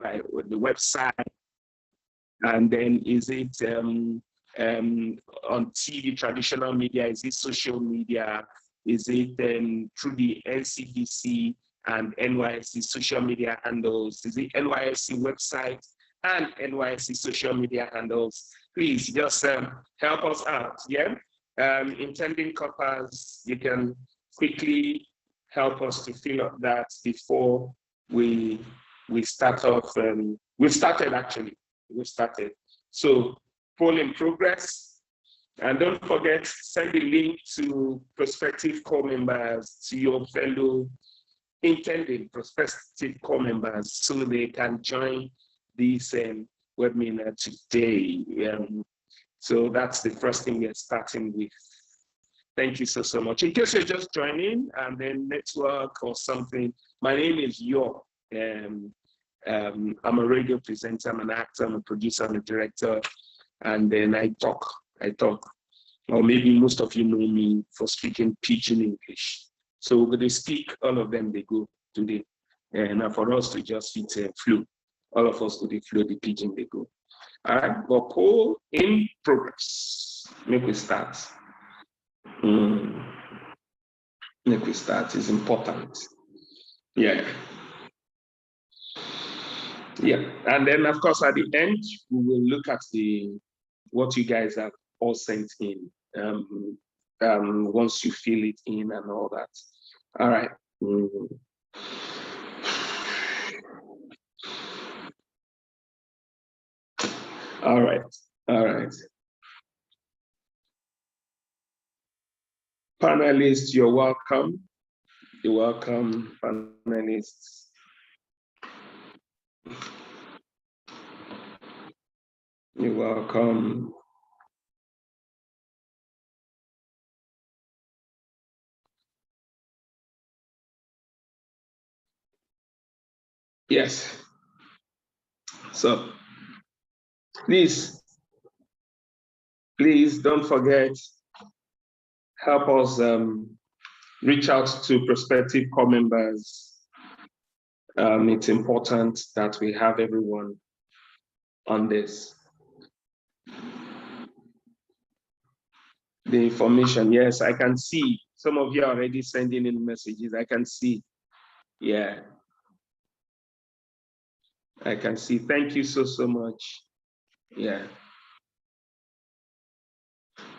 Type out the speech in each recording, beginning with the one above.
like the website? And then is it on TV, traditional media? Is it social media? Is it through the NCDC and NYSC social media handles? Is it NYSC website and NYSC social media handles? Please just help us out, yeah? Intending coppers, you can quickly help us to fill up that before we start off. We've started actually. We've started. So poll in progress. And don't forget, send the link to prospective core members, to your fellow intending prospective core members, so they can join this webinar today. So that's the first thing we're starting with. Thank you so much. In case you're just joining and then network or something, my name is Yo. I'm a radio presenter, I'm an actor, I'm a producer, I'm a director, and then I talk. Or maybe most of you know me for speaking pidgin English. So when they speak, all of them, they go today. And for us to just fit flow, all of us to the flow, the pidgin, they go. All right, but poll in progress. Make we start. Make we start, is important. Yeah. And then of course at the end, we will look at what you guys have all sent in. Once you fill it in and all that. All right. All right. Panelists, you're welcome. You're welcome, panelists. You're welcome. Yes. So please don't forget, help us reach out to prospective core members. It's important that we have everyone on this. The information, yes, I can see. Some of you are already sending in messages. I can see. Yeah. I can see. Thank you so much. Yeah.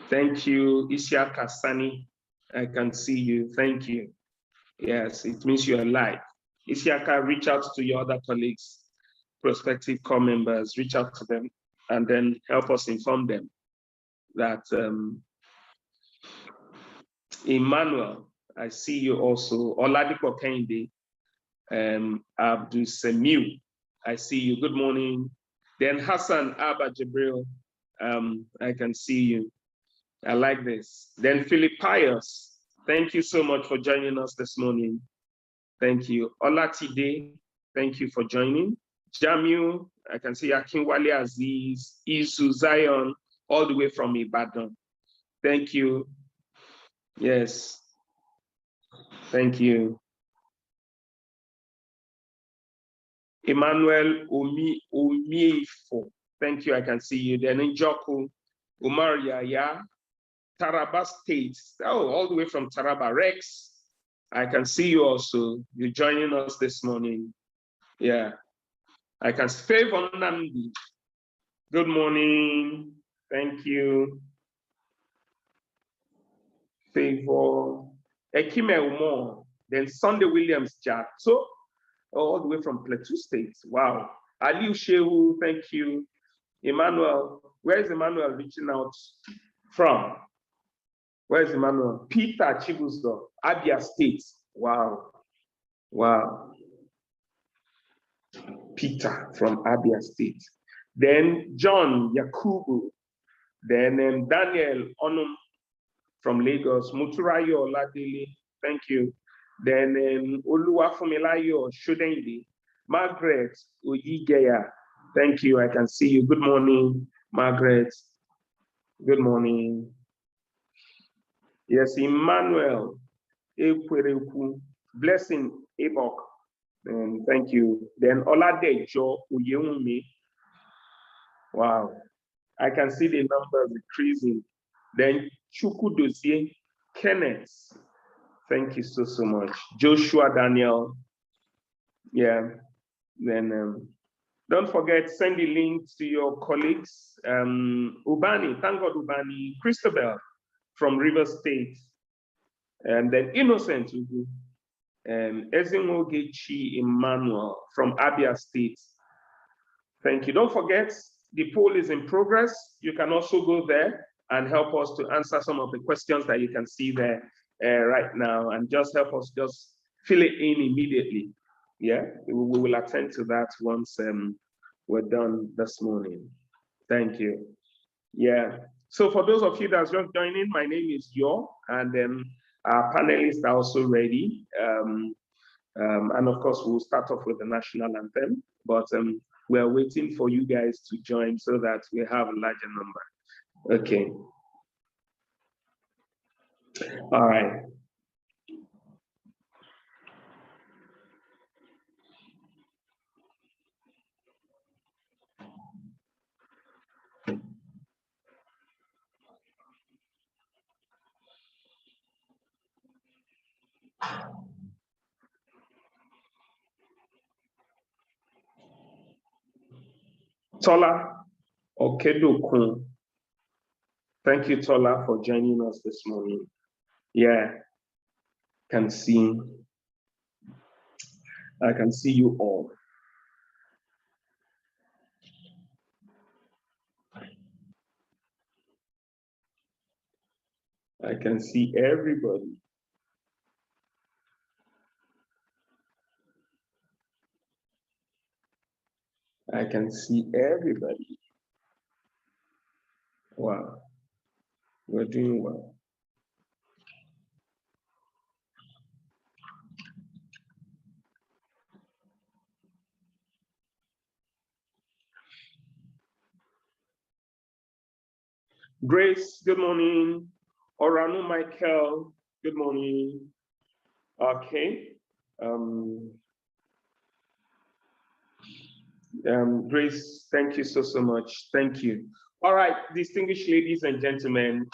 Thank you, Isiaka Kasani. I can see you. Thank you. Yes, it means you're live. Isiaka, reach out to your other colleagues, prospective core members, reach out to them, and then help us inform them that Emmanuel, I see you also. Oladipo Kende, Abdul Semiu, I see you. Good morning. Then Hassan Abba Jibril, I can see you. I like this. Then Philip Pius, thank you so much for joining us this morning. Thank you. Olatide, thank you for joining. Jamu, I can see Akinwale Aziz, Isu Zion, all the way from Ibadan. Thank you. Yes. Thank you. Emmanuel Omiefo, thank you. I can see you. Then Njoku, Umar Yaya, Taraba State. Oh, all the way from Taraba. Rex, I can see you also. You're joining us this morning. Yeah. I can see Favor Nandi. Good morning. Thank you. Favor. Ekime Umo. Then Sunday Williams Jato. All the way from Plateau State. Wow. Aliu Shehu, thank you. Emmanuel, where is Emmanuel reaching out from? Where is Emmanuel? Peter Chibuzo, Abia State. Wow. Wow. Peter from Abia State. Then John Yakubu. Then Daniel Onum from Lagos. Muturayo Oladele, thank you. Then Oluwafumilayo Shudendi. Margaret Oyigeya, thank you. I can see you. Good morning, Margaret. Good morning. Yes, Emmanuel Ekwereku, Blessing Ebok. And thank you. Then Oladejo Uyewumi. Wow. I can see the numbers increasing. Then Chukudozie Kenneth. Thank you so much. Joshua Daniel. Yeah. Then don't forget, send the link to your colleagues. Ubani, thank God Ubani, Christabel from River State. And then Innocent Ugu. Ezimogechi Emmanuel from Abia State. Thank you. Don't forget, the poll is in progress. You can also go there and help us to answer some of the questions that you can see there right now, and just help us just fill it in immediately. Yeah, we will attend to that once we're done this morning. Thank you. Yeah. So for those of you that's just joining, my name is Yo, and our panelists are also ready. And of course, we'll start off with the national anthem, but we're waiting for you guys to join so that we have a larger number. Okay. All right. Tola Okedokun. Thank you, Tola, for joining us this morning. Yeah, I can see you all. I can see everybody. I can see everybody. Wow, we're doing well. Grace, good morning. Oranu Michael, good morning. Okay. Grace, thank you so much. Thank you. All right, distinguished ladies and gentlemen,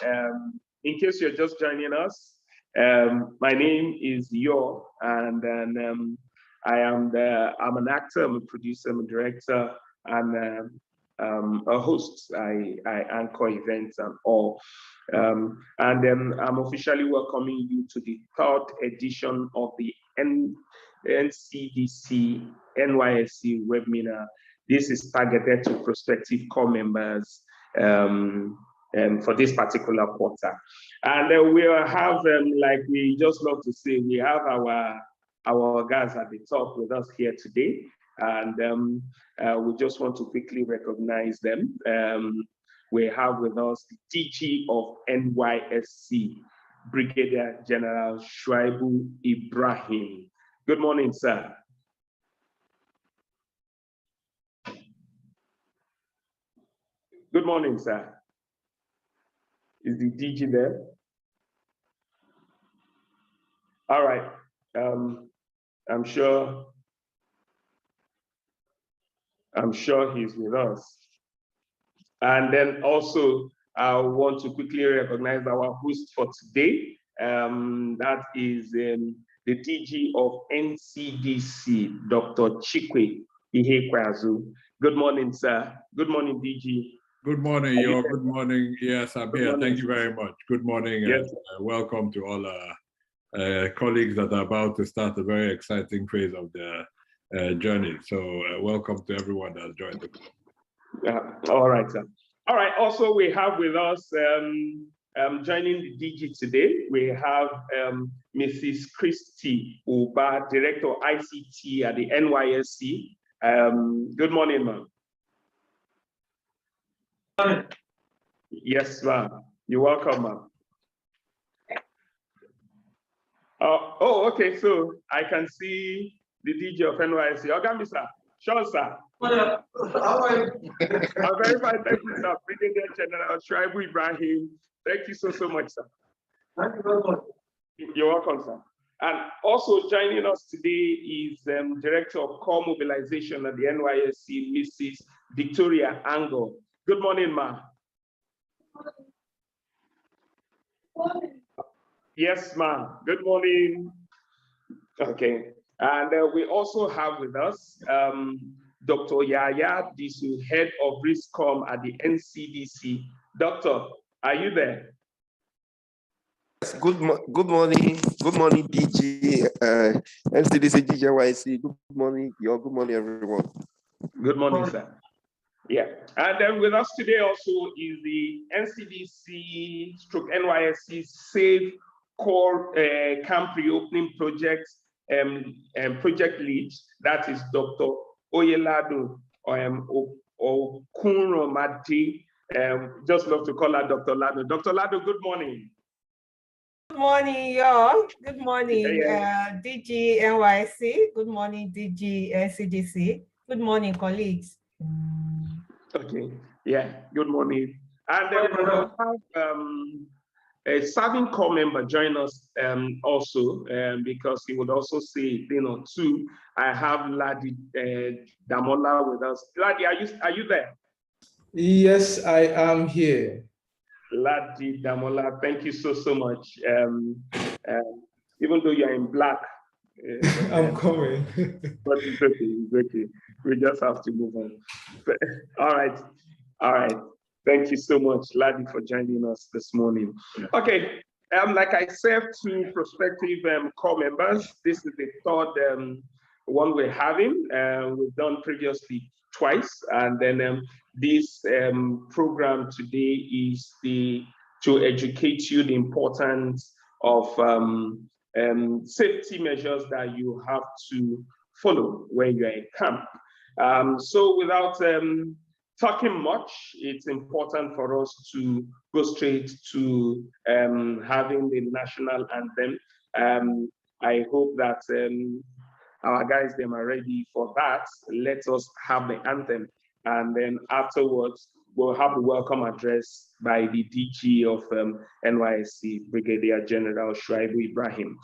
in case you're just joining us, my name is Yo, and then I'm an actor, I'm a producer, I'm a director, and a host. I anchor events and all. And I'm officially welcoming you to the 3rd edition of the Ncdc Nysc webinar. This is targeted to prospective core members for this particular quarter. And we have, like we just love to say, we have our guys at the top with us here today. And we just want to quickly recognize them. We have with us the DG of NYSC, Brigadier General Shuaibu Ibrahim. Good morning, sir. Good morning, sir. Is the DG there? All right. I'm sure he's with us. And then also, I want to quickly recognize our host for today. That is the DG of Ncdc, Dr. Chikwe Ihekwazu. Good morning, sir. Good morning, DG. Good morning, Yo. Good morning. Yes, I'm here. Thank you very much. Good morning, yes. And welcome to all our colleagues that are about to start a very exciting phase of their journey. So welcome to everyone that has joined the call. All right, sir. All right, also we have with us, joining the DG today, we have Mrs. Christy Uba, Director of ICT at the NYSC. Good morning, ma'am. Yes, ma'am. You're welcome, ma'am. Oh, okay. So I can see the DG of NYSC. Okay, sir. Sure, sir. How are you? I'm very fine. Thank you, sir. Brigadier General Shuaibu Ibrahim. Thank you so much, sir. Thank you very much. You're welcome, sir. And also joining us today is Director of Core Mobilization at the NYSC, Mrs. Victoria Ango. Good morning, ma. Yes, ma. Good morning. Okay. And we also have with us Dr. Yaya Disu, Head of RISCOM at the NCDC. Doctor, are you there? Good morning, DG, NCDC, DJYC. Good morning, good morning, everyone. Good morning, sir. Yeah, and then with us today also is the NCDC / NYSC Safe Core Camp Reopening Project project lead. That is Dr. Oyelado Okunromadi. Just love to call her Dr. Lado. Dr. Lado, good morning. Good morning, y'all. Good morning, DG NYC. Good morning, DG NCDC. Good morning, colleagues. Okay, yeah, good morning. And then we'll have a serving core member join us also, because he would also say, too. I have Ladi Damola with us. Ladi, are you there? Yes, I am here. Ladi Damola, thank you so much. Even though you're in black. I'm coming. But it's okay, it's okay. We just have to move on. All right. Thank you so much, Ladi, for joining us this morning. Okay, like I said to prospective core members, this is the third one we're having. We've done previously twice, and then this program today is to educate you the importance of safety measures that you have to follow when you're in camp. So without talking much, it's important for us to go straight to having the national anthem. I hope that our guys, them are ready for that. Let us have the anthem. And then afterwards, we'll have the welcome address by the DG of NYSC, Brigadier General Shuaibu Ibrahim.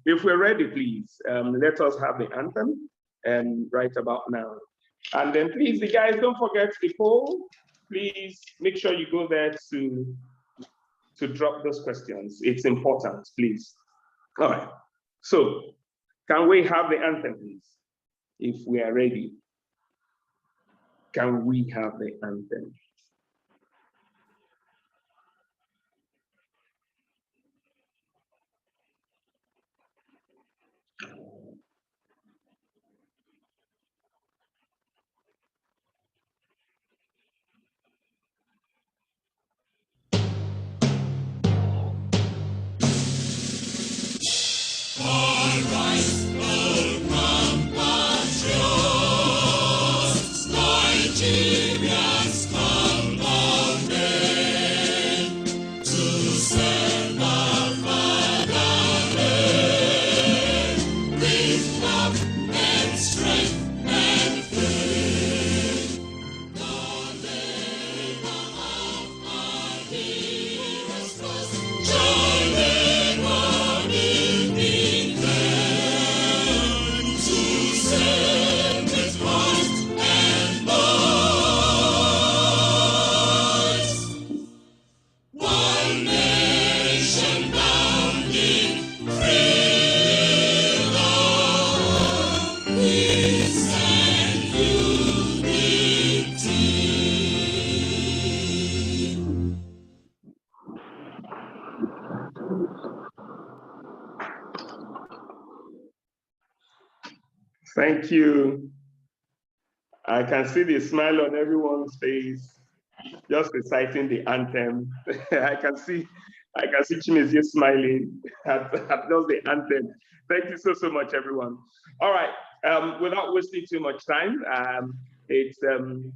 If we're ready, please, let us have the anthem right about now. And then please, the guys, don't forget the poll. Please make sure you go there to drop those questions. It's important, please. All right. So can we have the anthem, please? If we are ready. Can we have the anthem? Thank you. I can see the smile on everyone's face, just reciting the anthem. I can see Chimezie smiling at just the anthem. Thank you so much, everyone. All right, without wasting too much time,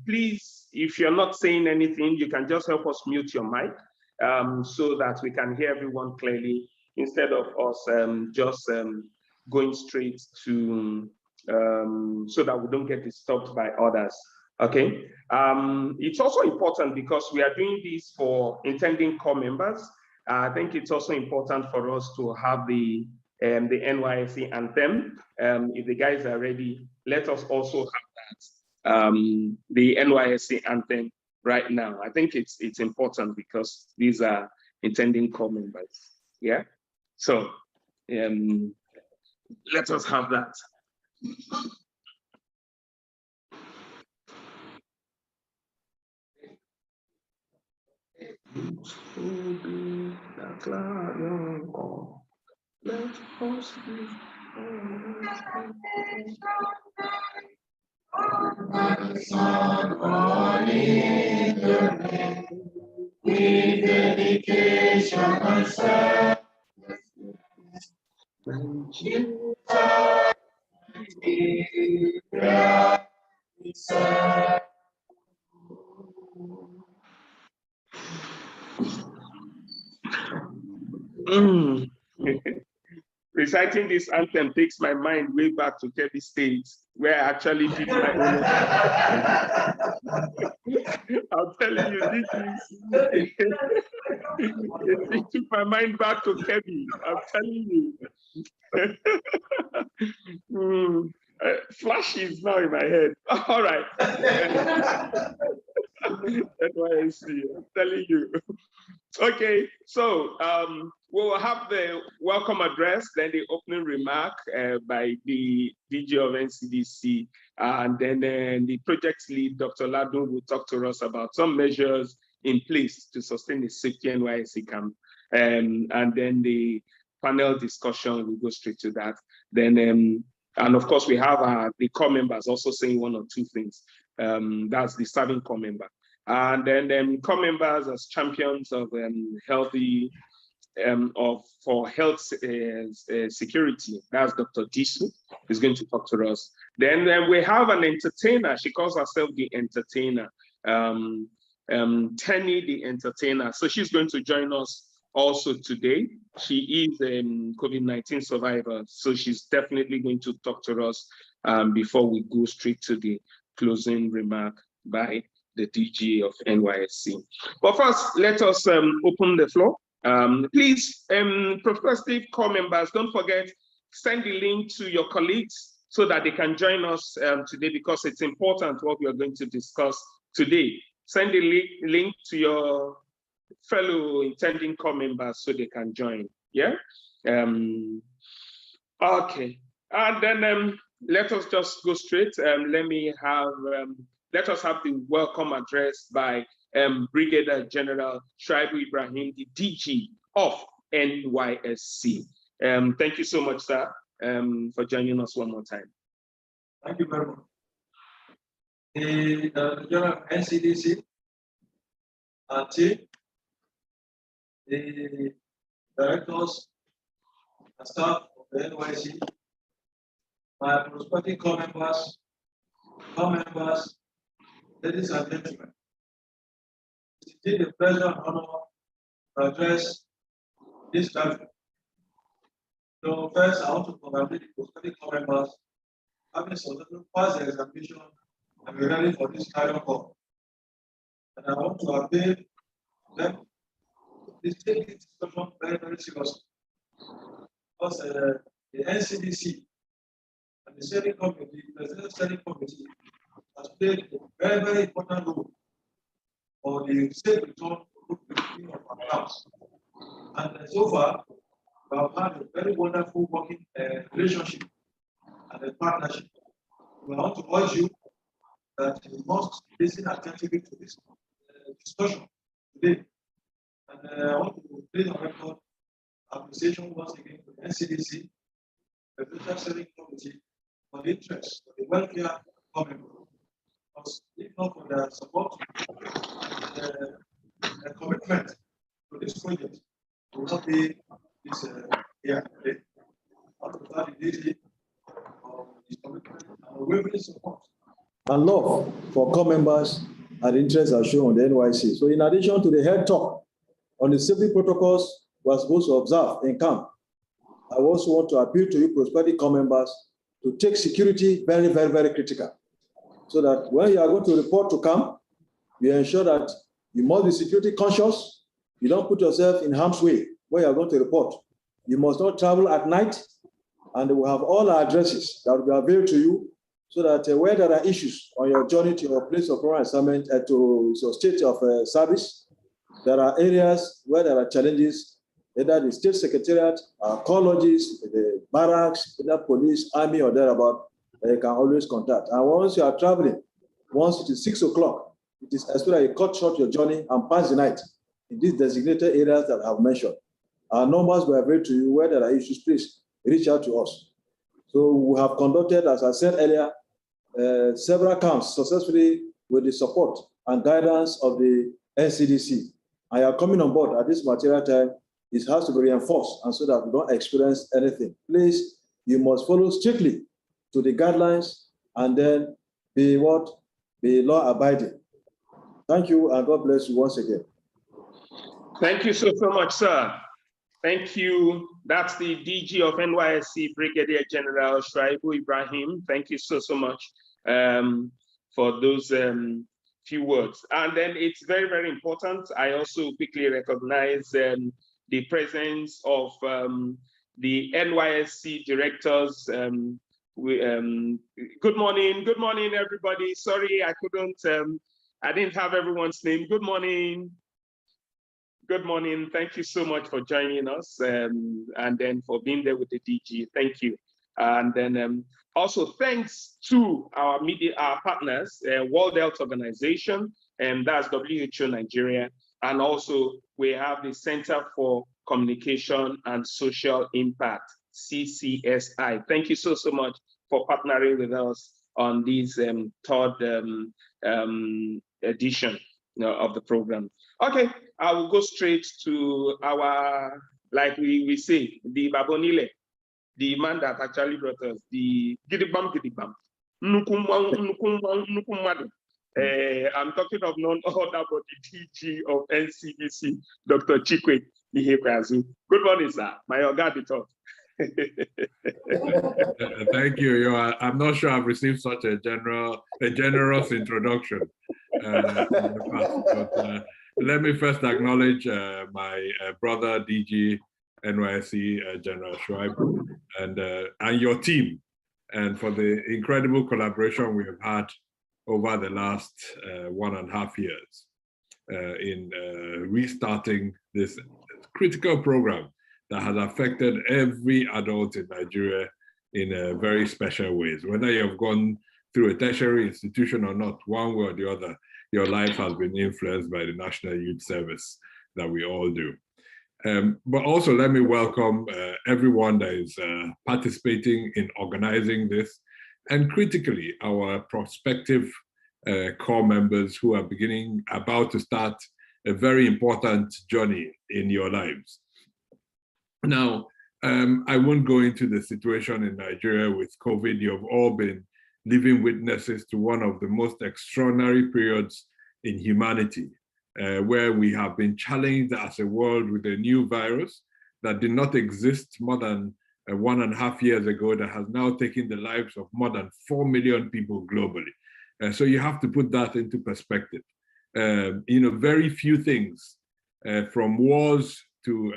please, if you're not saying anything, you can just help us mute your mic so that we can hear everyone clearly instead of us just going straight to so that we don't get disturbed by others. Okay. It's also important because we are doing this for intending core members. I think it's also important for us to have the the NYSC Anthem. If the guys are ready, let us also have that, the NYSC Anthem right now. I think it's important because these are intending core members. Yeah. So let us have that. With dedication and service, Reciting this anthem takes my mind way back to Kebbi State, where I actually did my own. I'm telling you, it took my mind back to Kebbi. I'm telling you. Flashes now in my head. All right. That's why I see. I'm telling you. Okay, so we'll have the welcome address, then the opening remark by the DG of Ncdc, and then the project lead, Dr. Ladu, will talk to us about some measures in place to sustain the safety NYSC camp. And then the panel discussion, we'll go straight to that. Then, and of course, we have the core members also saying one or two things. That's the serving core member. And then core members as champions of healthy, for health security. That's Dr. Disu, who's going to talk to us. Then we have an entertainer. She calls herself the entertainer, Tenny the entertainer. So she's going to join us also today. She is a COVID-19 survivor. So she's definitely going to talk to us before we go straight to the closing remark by the DG of NYSC. But first, let us open the floor. Please, prospective core members, don't forget, send the link to your colleagues so that they can join us today, because it's important what we are going to discuss today. Send the link to your fellow intending core members so they can join. Yeah? Okay. And then let us just go straight. Let us have the welcome address by Brigadier General Shuaibu Ibrahim, the DG of NYSC. Thank you so much, sir, for joining us one more time. Thank you very much. The General Ncdc and team, the directors and staff of the NYSC, my prospective core members, ladies and gentlemen, it's indeed a pleasure and honor to address this gathering. So first, I want to congratulate the prospective core members having successfully passed the examination and be ready for this carrier call. And I want to appeal to them to take this discussion very, very seriously. Because the Ncdc and the steering committee, the presidential steering committee, has played a very, very important role for the safe return of our camps. And so far, we have had a very wonderful working relationship and a partnership. We want to urge you that you must listen attentively to this discussion today. And I want to place on record appreciation once again to the Ncdc, the Presidential Steering Committee, for the interest, for the welfare of members. If not for their support and commitment to this project, we will not be this here today. Out of that, it is his commitment and unwavering support and love for core members and interests are shown on the NYSC. So, in addition to the head talk on the safety protocols we are supposed to observe in camp, I also want to appeal to you, prospective core members, to take security very, very, very critical. So that when you are going to report to camp, you ensure that you must be security conscious. You don't put yourself in harm's way when you are going to report. You must not travel at night, and we have all our addresses that will be available to you, so that where there are issues on your journey to your place of permanent assignment to your state of service, there are areas where there are challenges, either the state secretariat, colleges, the barracks, either police, army, or thereabout, you can always contact. And once you are traveling, once it is 6 o'clock, it is expected that you cut short your journey and pass the night in these designated areas that I have mentioned. Our numbers were available to you. Where there are issues, please reach out to us. So we have conducted, as I said earlier, several camps successfully with the support and guidance of the Ncdc. I am coming on board at this material time. It has to be reinforced, and so that we don't experience anything. Please, you must follow strictly to the guidelines and then be what? Be law abiding. Thank you, and God bless you once again. Thank you so much, sir. Thank you. That's the DG of NYSC, Brigadier General Shuaibu Ibrahim. Thank you so much for those few words. And then it's very, very important. I also quickly recognize the presence of the NYSC directors. Good morning, everybody. Sorry, I couldn't, I didn't have everyone's name. Good morning. Good morning. Thank you so much for joining us and then for being there with the DG. Thank you. And then also thanks to our media, our partners, World Health Organization, and that's WHO Nigeria. And also we have the Center for Communication and Social Impact, CCSI. Thank you so much for partnering with us on this third edition of the program. Okay, I will go straight to our, like we say, the Babonile, the man that actually brought us, the Gidibam. I'm talking of none other but the DG of Ncdc, Dr. Chikwe Ihekwazu. Good morning, sir. My Ogadi talk. Thank you. I'm not sure I've received such a generous introduction in the past, but let me first acknowledge my brother DG NYSC General Shuaibu and your team, and for the incredible collaboration we have had over the last 1.5 years in restarting this critical program that has affected every adult in Nigeria in very special ways. Whether you have gone through a tertiary institution or not, one way or the other, your life has been influenced by the National Youth Service that we all do. But also let me welcome everyone that is participating in organizing this, and critically our prospective core members who are about to start a very important journey in your lives. Now, I won't go into the situation in Nigeria with COVID. You've all been living witnesses to one of the most extraordinary periods in humanity, where we have been challenged as a world with a new virus that did not exist more than 1.5 years ago, that has now taken the lives of more than 4 million people globally. So you have to put that into perspective. Very few things, from wars to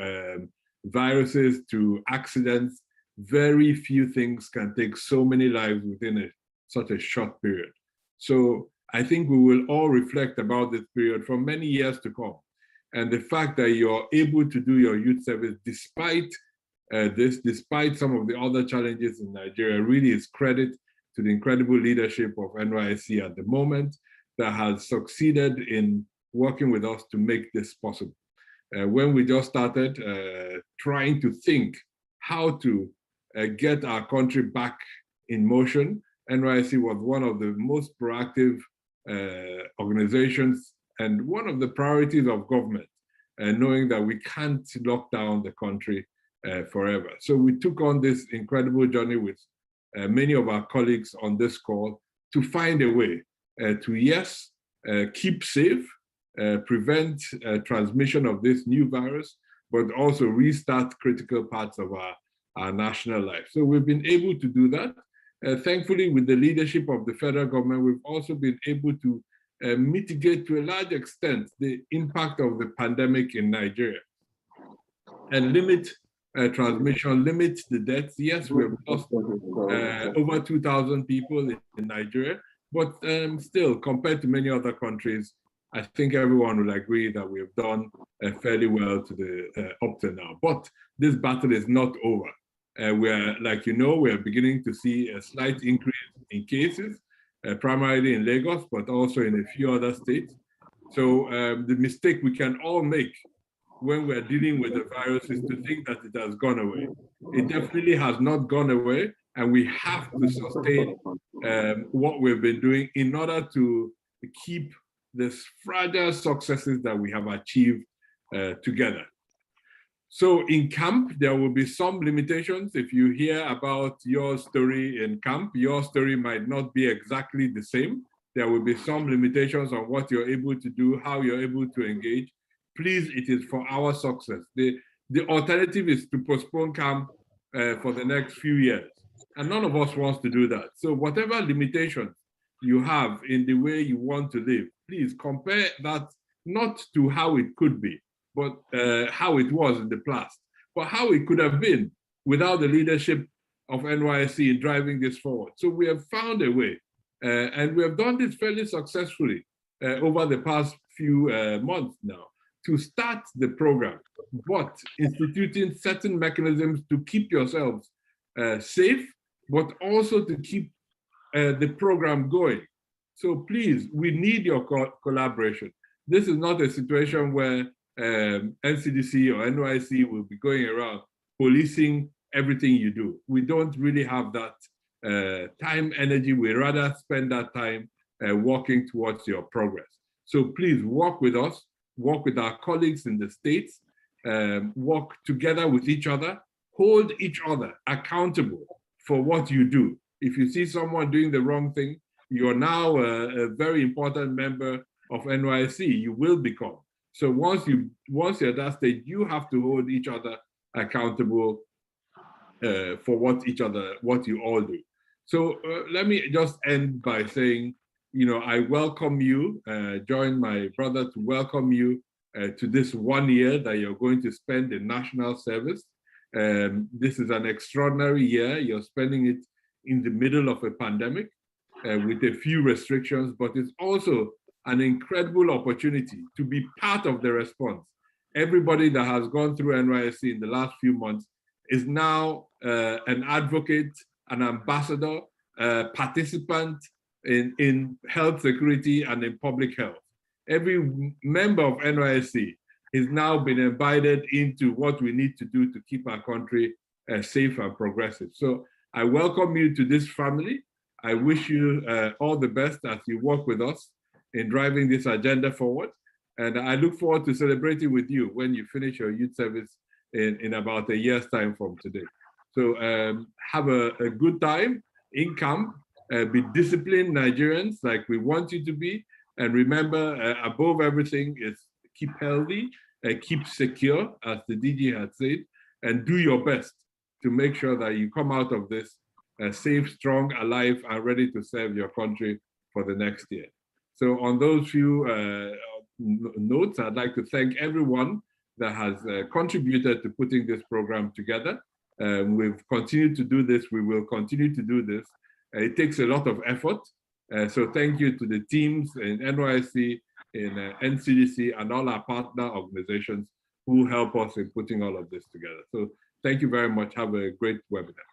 viruses to accidents, very few things can take so many lives within such a short period. So I think we will all reflect about this period for many years to come. And the fact that you're able to do your youth service despite despite some of the other challenges in Nigeria, really is credit to the incredible leadership of NYSC at the moment that has succeeded in working with us to make this possible. When we just started trying to think how to get our country back in motion, NYSC was one of the most proactive organizations and one of the priorities of government, knowing that we can't lock down the country forever. So we took on this incredible journey with many of our colleagues on this call to find a way to, yes, keep safe, prevent transmission of this new virus, but also restart critical parts of our national life. So we've been able to do that. Thankfully, with the leadership of the federal government, we've also been able to mitigate to a large extent the impact of the pandemic in Nigeria and limit transmission, limit the deaths. Yes, we have lost over 2,000 people in Nigeria, but still, compared to many other countries, I think everyone will agree that we have done fairly well to the up to now. But this battle is not over. We're, like you know, we're beginning to see a slight increase in cases, primarily in Lagos, but also in a few other states. So the mistake we can all make when we're dealing with the virus is to think that it has gone away. It definitely has not gone away, and we have to sustain what we've been doing in order to keep these fragile successes that we have achieved together. So in camp, there will be some limitations. If you hear about your story in camp, your story might not be exactly the same. There will be some limitations on what you're able to do, how you're able to engage. Please, it is for our success. The alternative is to postpone camp for the next few years. And none of us wants to do that. So whatever limitations you have in the way you want to live, please compare that not to how it could be, but how it was in the past, but how it could have been without the leadership of NYSC in driving this forward. So we have found a way, and we have done this fairly successfully over the past few months now, to start the program, but instituting certain mechanisms to keep yourselves safe, but also to keep the program going. So please, we need your collaboration. This is not a situation where Ncdc or NYSC will be going around policing everything you do. We don't really have that time, energy. We rather spend that time working towards your progress. So please work with us, work with our colleagues in the States, work together with each other, hold each other accountable for what you do. If you see someone doing the wrong thing, you're now a very important member of NYSC, you will become. So once you're at that stage, you have to hold each other accountable for what you all do. So let me just end by saying, I welcome you, join my brother to welcome you to this 1 year that you're going to spend in national service. This is an extraordinary year. You're spending it in the middle of a pandemic with a few restrictions, but it's also an incredible opportunity to be part of the response. Everybody that has gone through NYSC in the last few months is now an advocate, an ambassador, participant in health security and in public health. Every member of NYSC has now been invited into what we need to do to keep our country safe and progressive. So I welcome you to this family. I wish you all the best as you work with us in driving this agenda forward. And I look forward to celebrating with you when you finish your youth service in about a year's time from today. So have a good time in camp, be disciplined Nigerians like we want you to be. And remember, above everything is keep healthy, keep secure, as the DG had said, and do your best to make sure that you come out of this safe, strong, alive, and ready to serve your country for the next year. So on those few notes, I'd like to thank everyone that has contributed to putting this program together. We've continued to do this. We will continue to do this. It takes a lot of effort. So thank you to the teams in NYSC, in Ncdc, and all our partner organizations who help us in putting all of this together. So thank you very much. Have a great webinar.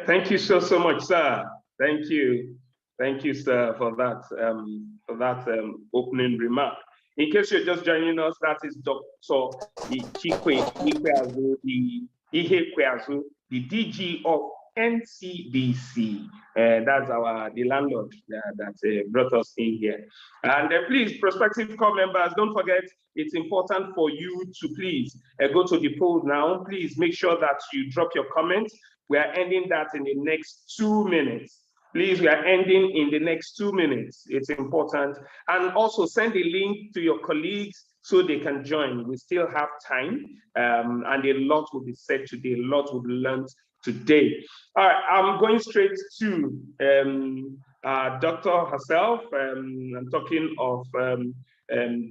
Thank you so much, sir. Thank you. Thank you, sir, for that opening remark. In case you're just joining us, that is Dr. Ikweazu, the DG of Ncdc. That's the landlord that brought us in here. And please, prospective core members, don't forget, it's important for you to please go to the poll now. Please make sure that you drop your comments. We are ending that in the next 2 minutes. Please, we are ending in the next 2 minutes. It's important. And also send a link to your colleagues so they can join. We still have time, and a lot will be said today, a lot will be learned today. All right, I'm going straight to Dr. herself. I'm talking of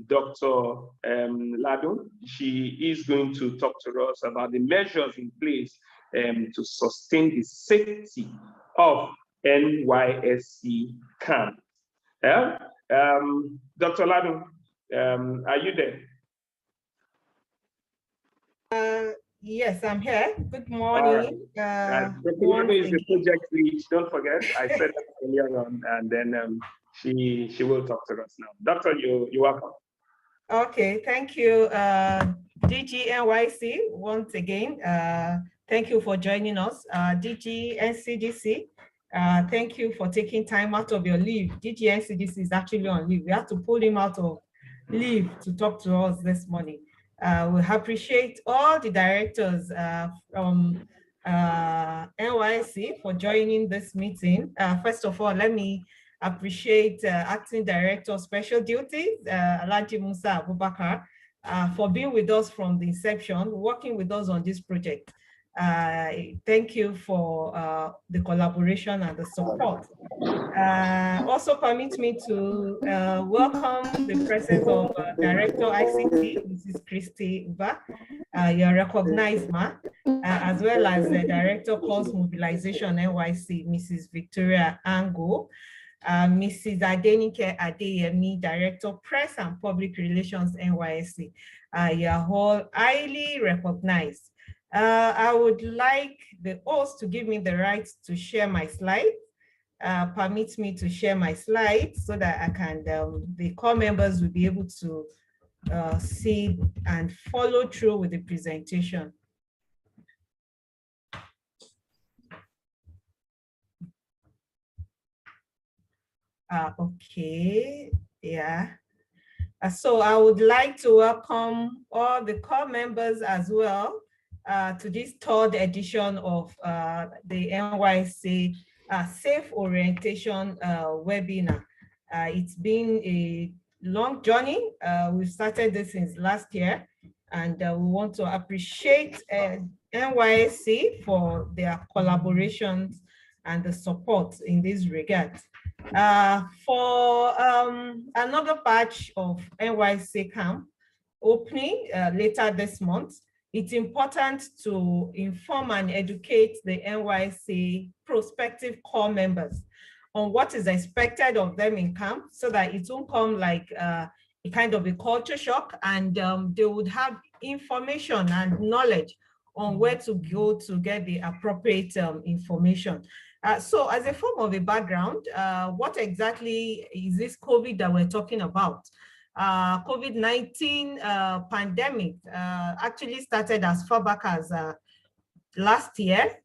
Dr. Lado. She is going to talk to us about the measures in place to sustain the safety of NYSC camp. Dr. Lado, are you there? Yes, I'm here. Good morning. Dr. Lado is the project lead. Don't forget, I said that earlier on, and then she will talk to us now. Doctor, you're welcome. Okay, thank you, DG NYC. Once again, thank you for joining us. DG Ncdc, thank you for taking time out of your leave. DG Ncdc is actually on leave. We have to pull him out of leave to talk to us this morning. We appreciate all the directors from NYC for joining this meeting. First of all, let me appreciate Acting Director of Special Duties, Alhaji Musa Abubakar, for being with us from the inception, working with us on this project. Thank you for the collaboration and the support. Also permit me to welcome the presence of Director ICT, Mrs. Christy Uba. You're recognized, ma, as well as the Director Cause Mobilization NYC, Mrs. Victoria Ango. Mrs. Adenike Adeyemi, Director Press and Public Relations NYSC. You are all highly recognized. I would like the host to give me the right to share my slides. Permit me to share my slides so that I can, the core members will be able to see and follow through with the presentation. Okay, yeah. So I would like to welcome all the core members as well to this third edition of the NYC Safe Orientation webinar. It's been a long journey. We started this since last year, and we want to appreciate NYSC for their collaborations and the support in this regard. For another batch of NYSC camp opening later this month, it's important to inform and educate the NYSC prospective core members on what is expected of them in camp so that it won't come like a kind of a culture shock, and they would have information and knowledge on where to go to get the appropriate information. So as a form of a background, what exactly is this COVID that we're talking about? COVID-19 pandemic actually started as far back as last year.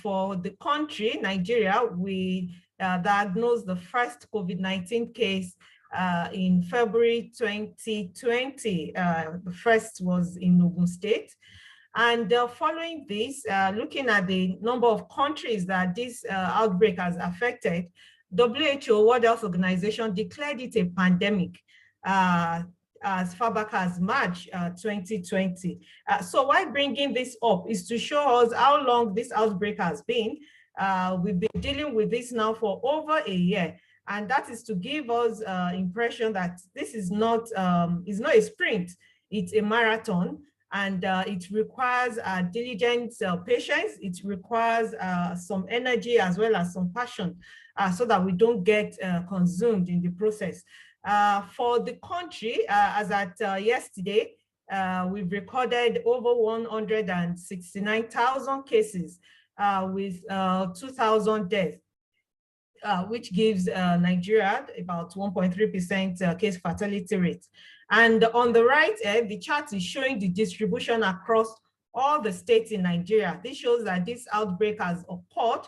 For the country, Nigeria, we diagnosed the first COVID-19 case in February 2020. The first was in Ogun State. And following this, looking at the number of countries that this outbreak has affected, WHO, World Health Organization, declared it a pandemic as far back as March 2020. So why bringing this up is to show us how long this outbreak has been. We've been dealing with this now for over a year, and that is to give us impression that this is not a sprint, it's a marathon. And it requires diligent patience. It requires some energy as well as some passion so that we don't get consumed in the process. For the country, as at yesterday, we've recorded over 169,000 cases with 2,000 deaths, which gives Nigeria about 1.3% case fatality rate. And on the right, the chart is showing the distribution across all the states in Nigeria. This shows that this outbreak has occurred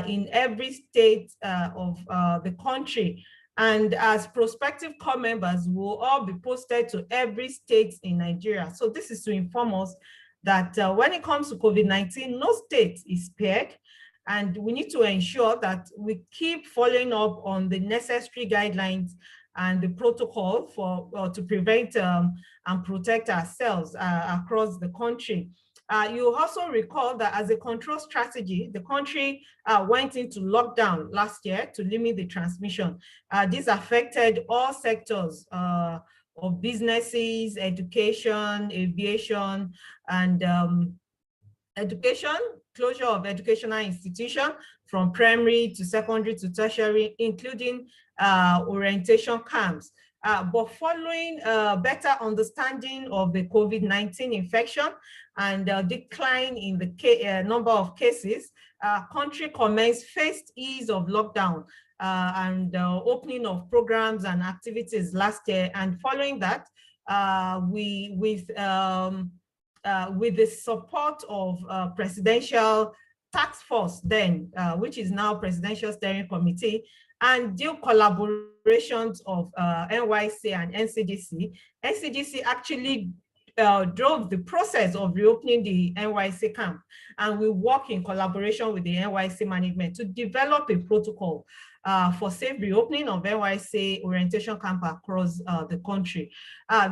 in every state of the country. And as prospective core members, will all be posted to every state in Nigeria. So this is to inform us that when it comes to COVID-19, no state is spared. And we need to ensure that we keep following up on the necessary guidelines and the protocol for to prevent and protect ourselves across the country. You also recall that as a control strategy, the country went into lockdown last year to limit the transmission. This affected all sectors of businesses, education, aviation, and education, closure of educational institutions from primary to secondary to tertiary, including orientation camps. But following better understanding of the COVID-19 infection and decline in the number of cases, country commenced phased ease of lockdown and opening of programs and activities last year. And following that, with the support of presidential task force then, which is now Presidential Steering Committee, and due collaborations of NYC and NCDC, NCDC actually drove the process of reopening the NYC camp, and we work in collaboration with the NYC management to develop a protocol for safe reopening of NYC orientation camp across the country.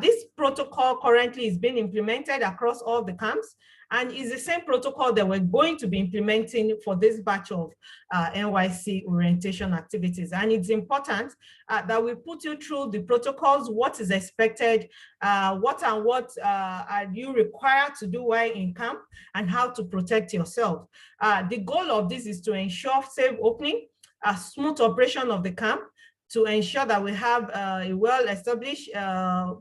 This protocol currently is being implemented across all the camps, and is the same protocol that we're going to be implementing for this batch of NYC orientation activities. And it's important that we put you through the protocols, what is expected, what are you required to do while in camp, and how to protect yourself. The goal of this is to ensure safe opening, a smooth operation of the camp, to ensure that we have a well-established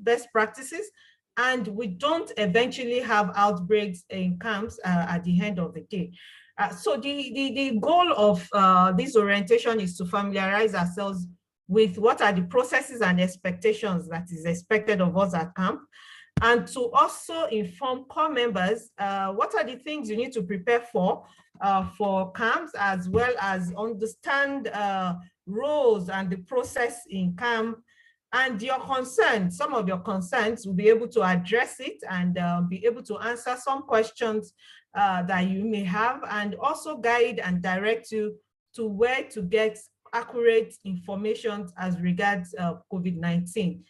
best practices, and we don't eventually have outbreaks in camps at the end of the day. So the goal of this orientation is to familiarize ourselves with what are the processes and expectations that is expected of us at camp, and to also inform core members what are the things you need to prepare for camps, as well as understand roles and the process in camp. And your concerns, some of your concerns, will be able to address it and be able to answer some questions that you may have, and also guide and direct you to where to get accurate information as regards COVID-19.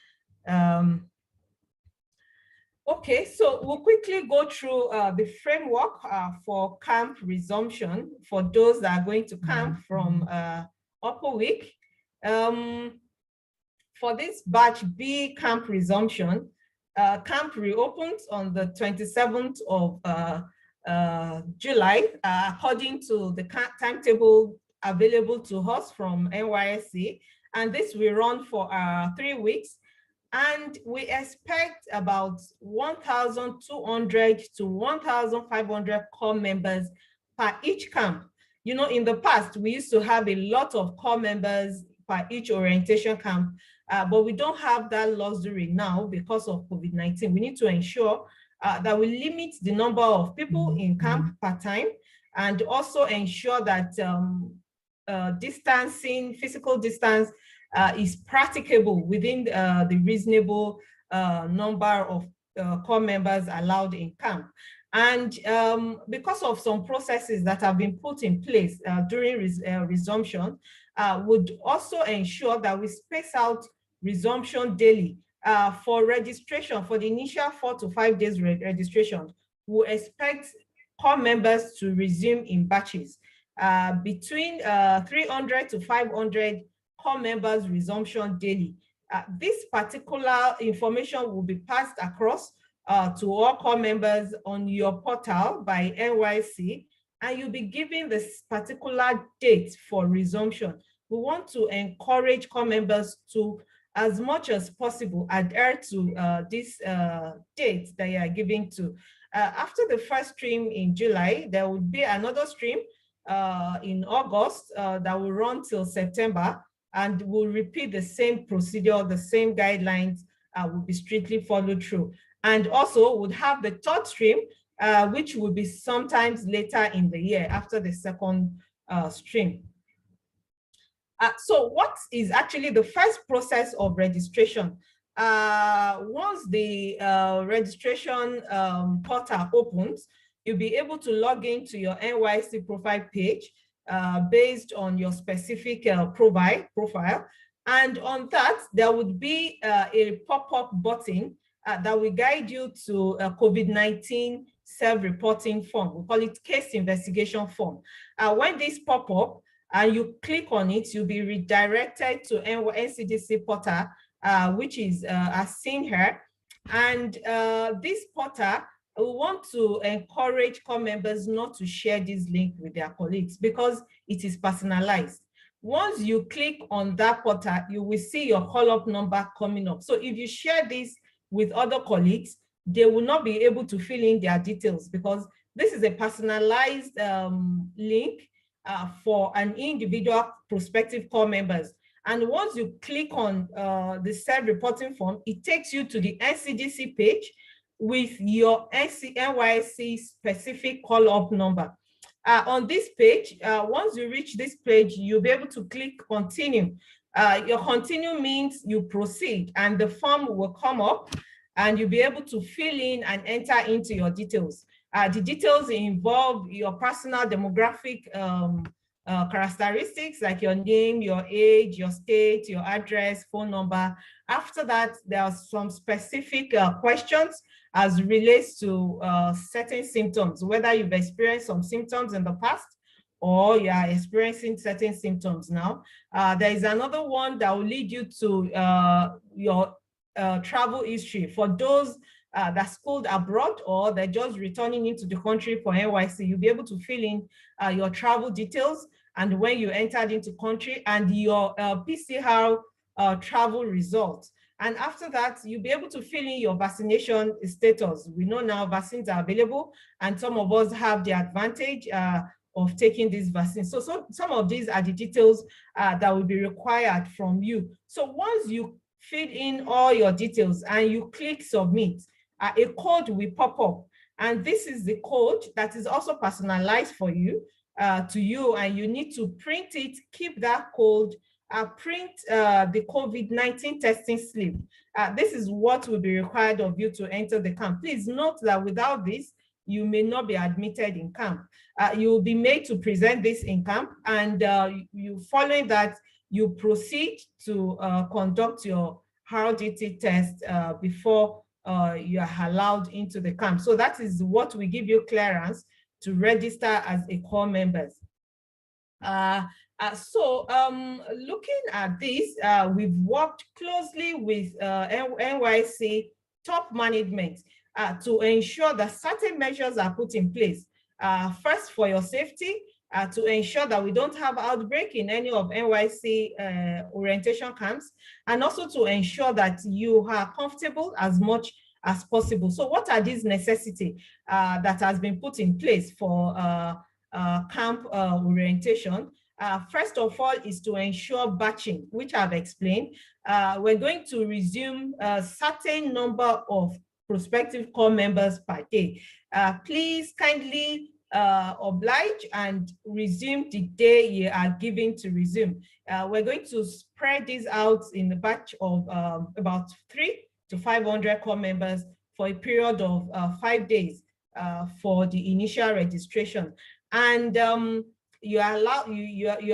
Okay, so we'll quickly go through the framework for camp resumption for those that are going to camp from upper week. For this batch B camp resumption, camp reopens on the 27th of July, according to the timetable available to us from NYSC, and this will run for 3 weeks. And we expect about 1,200 to 1,500 core members per each camp. You know, in the past, we used to have a lot of core members per each orientation camp, but we don't have that luxury now because of COVID-19. We need to ensure that we limit the number of people in camp per time, and also ensure that distancing, physical distance, is practicable within the reasonable number of core members allowed in camp. And because of some processes that have been put in place during resumption, would also ensure that we space out resumption daily. For registration, for the initial 4 to 5 days registration, we expect core members to resume in batches. Between 300 to 500 core members resumption daily. This particular information will be passed across to all core members on your portal by NYC, and you'll be given this particular date for resumption. We want to encourage core members to, as much as possible, adhere to this date that you are giving to. After the first stream in July, there will be another stream in August that will run till September, and we'll repeat the same procedure, the same guidelines will be strictly followed through. And also would have the third stream, which will be sometimes later in the year after the second stream. So what is actually the first process of registration? Once the registration portal opens, you'll be able to log into your NYC profile page based on your specific profile. And on that, there would be a pop-up button that will guide you to COVID-19 self-reporting form. We call it case investigation form. When this pop up and you click on it, you'll be redirected to NCDC portal, which is as seen here. And this portal, we want to encourage core members not to share this link with their colleagues because it is personalized. Once you click on that portal, you will see your call-up number coming up. So if you share this with other colleagues, they will not be able to fill in their details because this is a personalized link for an individual prospective core members. And once you click on the self-reporting form, it takes you to the NCDC page with your NYSC specific call-up number. On this page, once you reach this page, you'll be able to click continue. Your continue means you proceed and the form will come up and you'll be able to fill in and enter into your details. The details involve your personal demographic characteristics like your name, your age, your state, your address, phone number. After that, there are some specific questions as relates to certain symptoms, whether you've experienced some symptoms in the past or you are experiencing certain symptoms now. There is another one that will lead you to your travel history. For those that schooled abroad or they're just returning into the country for NYC, you'll be able to fill in your travel details and when you entered into country and your PCR travel results. And after that, you'll be able to fill in your vaccination status. We know now vaccines are available and some of us have the advantage of taking these vaccines. So some of these are the details that will be required from you. So once you fill in all your details and you click submit, a code will pop up. And this is the code that is also personalized for you, to you, and you need to print it, keep that code, print the COVID-19 testing slip. This is what will be required of you to enter the camp. Please note that without this, you may not be admitted in camp. You will be made to present this in camp, and you following that, you proceed to conduct your RDT test before you are allowed into the camp. So that is what we give you clearance to register as a core member. Looking at this, we've worked closely with NYC top management to ensure that certain measures are put in place. First, for your safety, to ensure that we don't have outbreak in any of NYC orientation camps, and also to ensure that you are comfortable as much as possible. So what are these necessities that has been put in place for camp orientation? First of all is to ensure batching, which I've explained. We're going to resume a certain number of prospective core members per day. Please kindly oblige and resume the day you are given to resume. We're going to spread this out in a batch of about 300 to 500 core members for a period of 5 days for the initial registration. And you are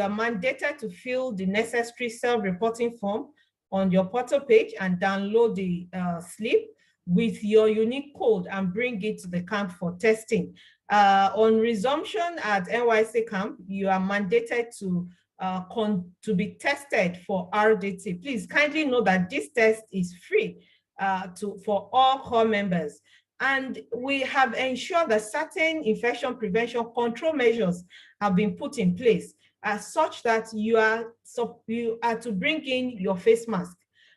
mandated to fill the necessary self-reporting form on your portal page and download the slip with your unique code and bring it to the camp for testing. On resumption at NYC camp, you are mandated to be tested for RDT. Please kindly know that this test is free for all core members. And we have ensured that certain infection prevention control measures have been put in place such that you are to bring in your face mask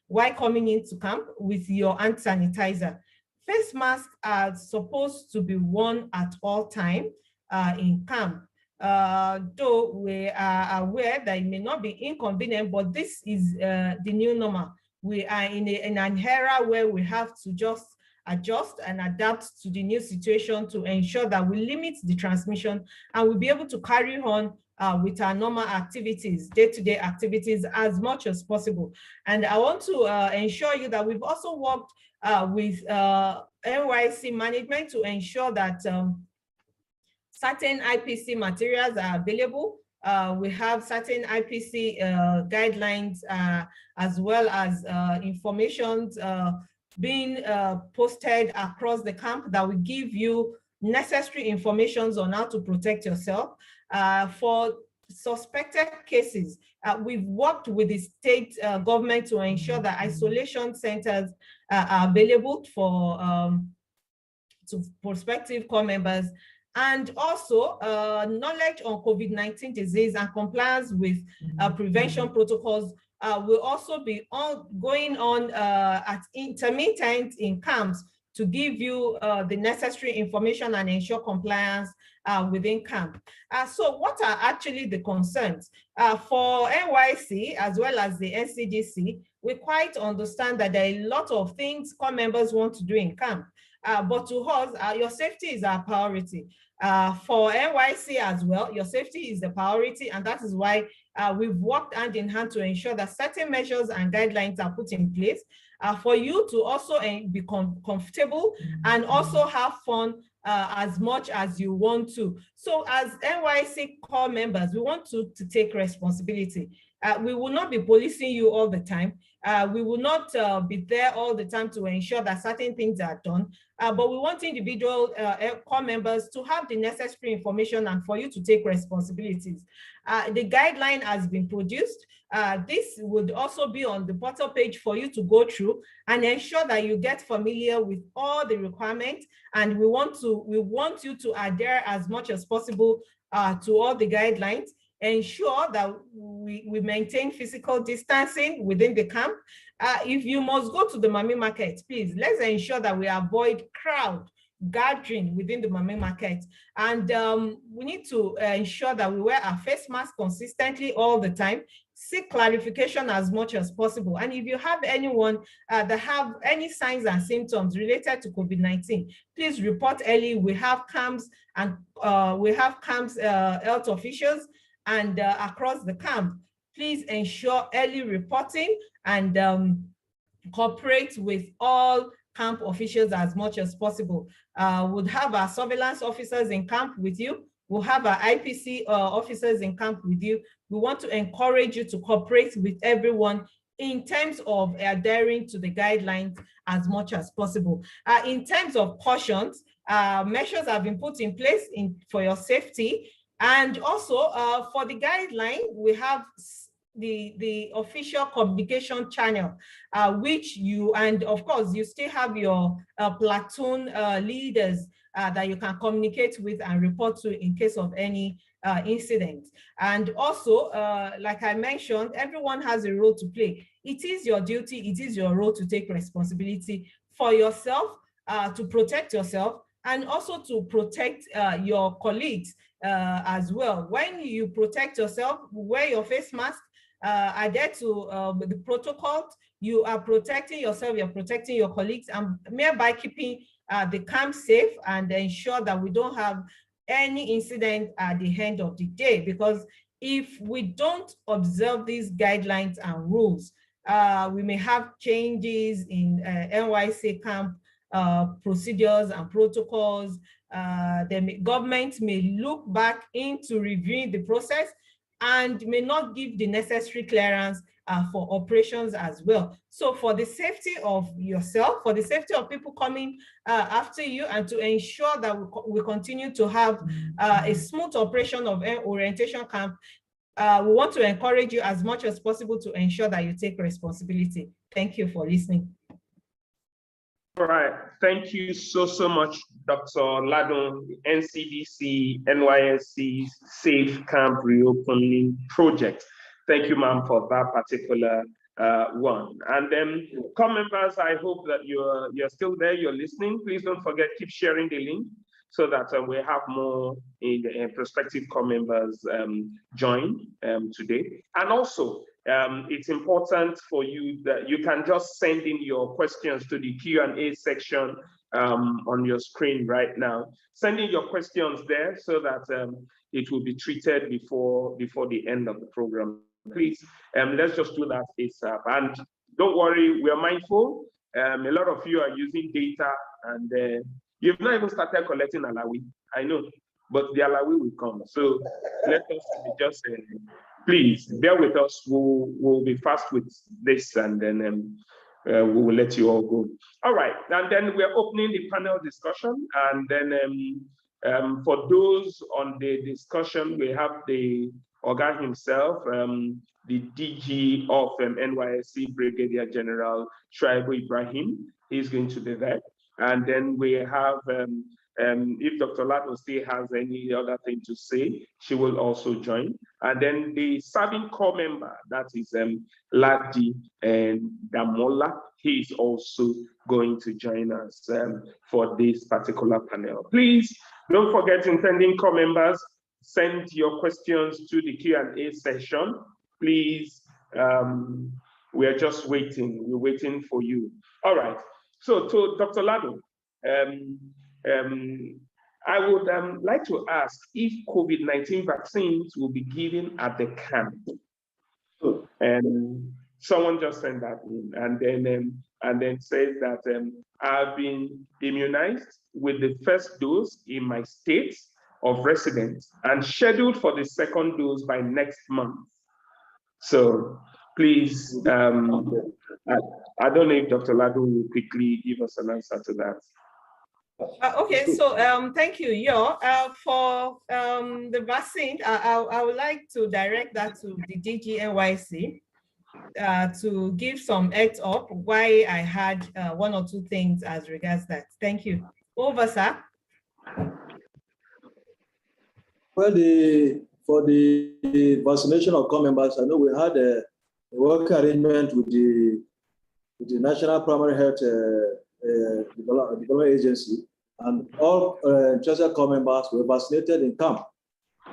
while coming into camp with your hand sanitizer. Face masks are supposed to be worn at all time in camp. Though we are aware that it may not be inconvenient, but this is the new normal. We are in an era where we have to just adjust and adapt to the new situation to ensure that we limit the transmission and we'll be able to carry on with our normal activities, day-to-day activities as much as possible. And I want to ensure you that we've also worked with NYC management to ensure that certain IPC materials are available. We have certain IPC guidelines as well as information being posted across the camp that will give you necessary information on how to protect yourself. For suspected cases, we've worked with the state government to ensure that isolation centers are available for to prospective core members, and also knowledge on COVID-19 disease and compliance with prevention protocols will also be going on at intermittent in camps to give you the necessary information and ensure compliance within camp. So what are actually the concerns? For NYC as well as the Ncdc, we quite understand that there are a lot of things core members want to do in camp. But to us, your safety is our priority. For NYC as well, your safety is the priority, and that is why we've worked hand in hand to ensure that certain measures and guidelines are put in place for you to also become comfortable and also have fun as much as you want to. So as NYC core members, we want to take responsibility. We will not be policing you all the time. We will not be there all the time to ensure that certain things are done. But we want individual core members to have the necessary information and for you to take responsibilities. The guideline has been produced. This would also be on the portal page for you to go through and ensure that you get familiar with all the requirements. And we want you to adhere as much as possible to all the guidelines. Ensure that we maintain physical distancing within the camp. If you must go to the Mami market, please, let's ensure that we avoid crowd gathering within the Mami market. And we need to ensure that we wear our face mask consistently all the time, seek clarification as much as possible. And if you have anyone that have any signs and symptoms related to COVID-19, please report early. We have camps and health officials and across the camp. Please ensure early reporting and cooperate with all camp officials as much as possible. We'll have our surveillance officers in camp with you. We'll have our IPC officers in camp with you. We want to encourage you to cooperate with everyone in terms of adhering to the guidelines as much as possible. In terms of cautions, measures have been put in place for your safety. And also for the guideline, we have the official communication channel, which you, and of course, you still have your platoon leaders that you can communicate with and report to in case of any incident. And also, like I mentioned, everyone has a role to play. It is your duty, it is your role to take responsibility for yourself, to protect yourself, and also to protect your colleagues as well. When you protect yourself, wear your face mask, adhere to the protocol, you are protecting yourself, you're protecting your colleagues, and thereby keeping the camp safe and ensure that we don't have any incident at the end of the day. Because if we don't observe these guidelines and rules, we may have changes in NYC camp procedures and protocols. The government may look back into reviewing the process and may not give the necessary clearance for operations as well. So for the safety of yourself, for the safety of people coming after you, and to ensure that we continue to have a smooth operation of orientation camp, we want to encourage you as much as possible to ensure that you take responsibility. Thank you for listening. All right, thank you so much, Dr. Ladon, Ncdc, NYSC Safe Camp Reopening Project. Thank you, ma'am, for that particular one. And then, core members, I hope that you're still there, you're listening. Please don't forget, keep sharing the link so that we have more prospective core members join today. And also, it's important for you that you can just send in your questions to the Q&A section on your screen right now. Send in your questions there so that it will be treated before the end of the program. Please, let's just do that ASAP. And don't worry, we are mindful. A lot of you are using data and you've not even started collecting alawi. I know, but the alawi will come. So let us just please bear with us. We'll be fast with this, and then we will let you all go. All right, and then we're opening the panel discussion, and then for those on the discussion, we have the Oga himself, the DG of NYSC, Brigadier General Shuaibu Ibrahim. He's going to be there. And then we have, if Dr. Lado still has any other thing to say, she will also join. And then the serving core member, that is Ladi and Damola, he is also going to join us for this particular panel. Please don't forget, intending core members, send your questions to the Q&A session. Please, we are just waiting. We're waiting for you. All right. So to Dr. Lado, I would like to ask if COVID-19 vaccines will be given at the camp. And someone just sent that in, and then says that I've been immunized with the first dose in my state of residence and scheduled for the second dose by next month. So please, I don't know if Dr. Lado will quickly give us an answer to that. Okay, so thank you, Yo. For the vaccine, I would like to direct that to the DG NYC to give some heads up why I had one or two things as regards that. Thank you. Over, sir. Well, for the vaccination of core members, I know we had a work arrangement with the National Primary Health Development Agency, and all interested core members were vaccinated in camp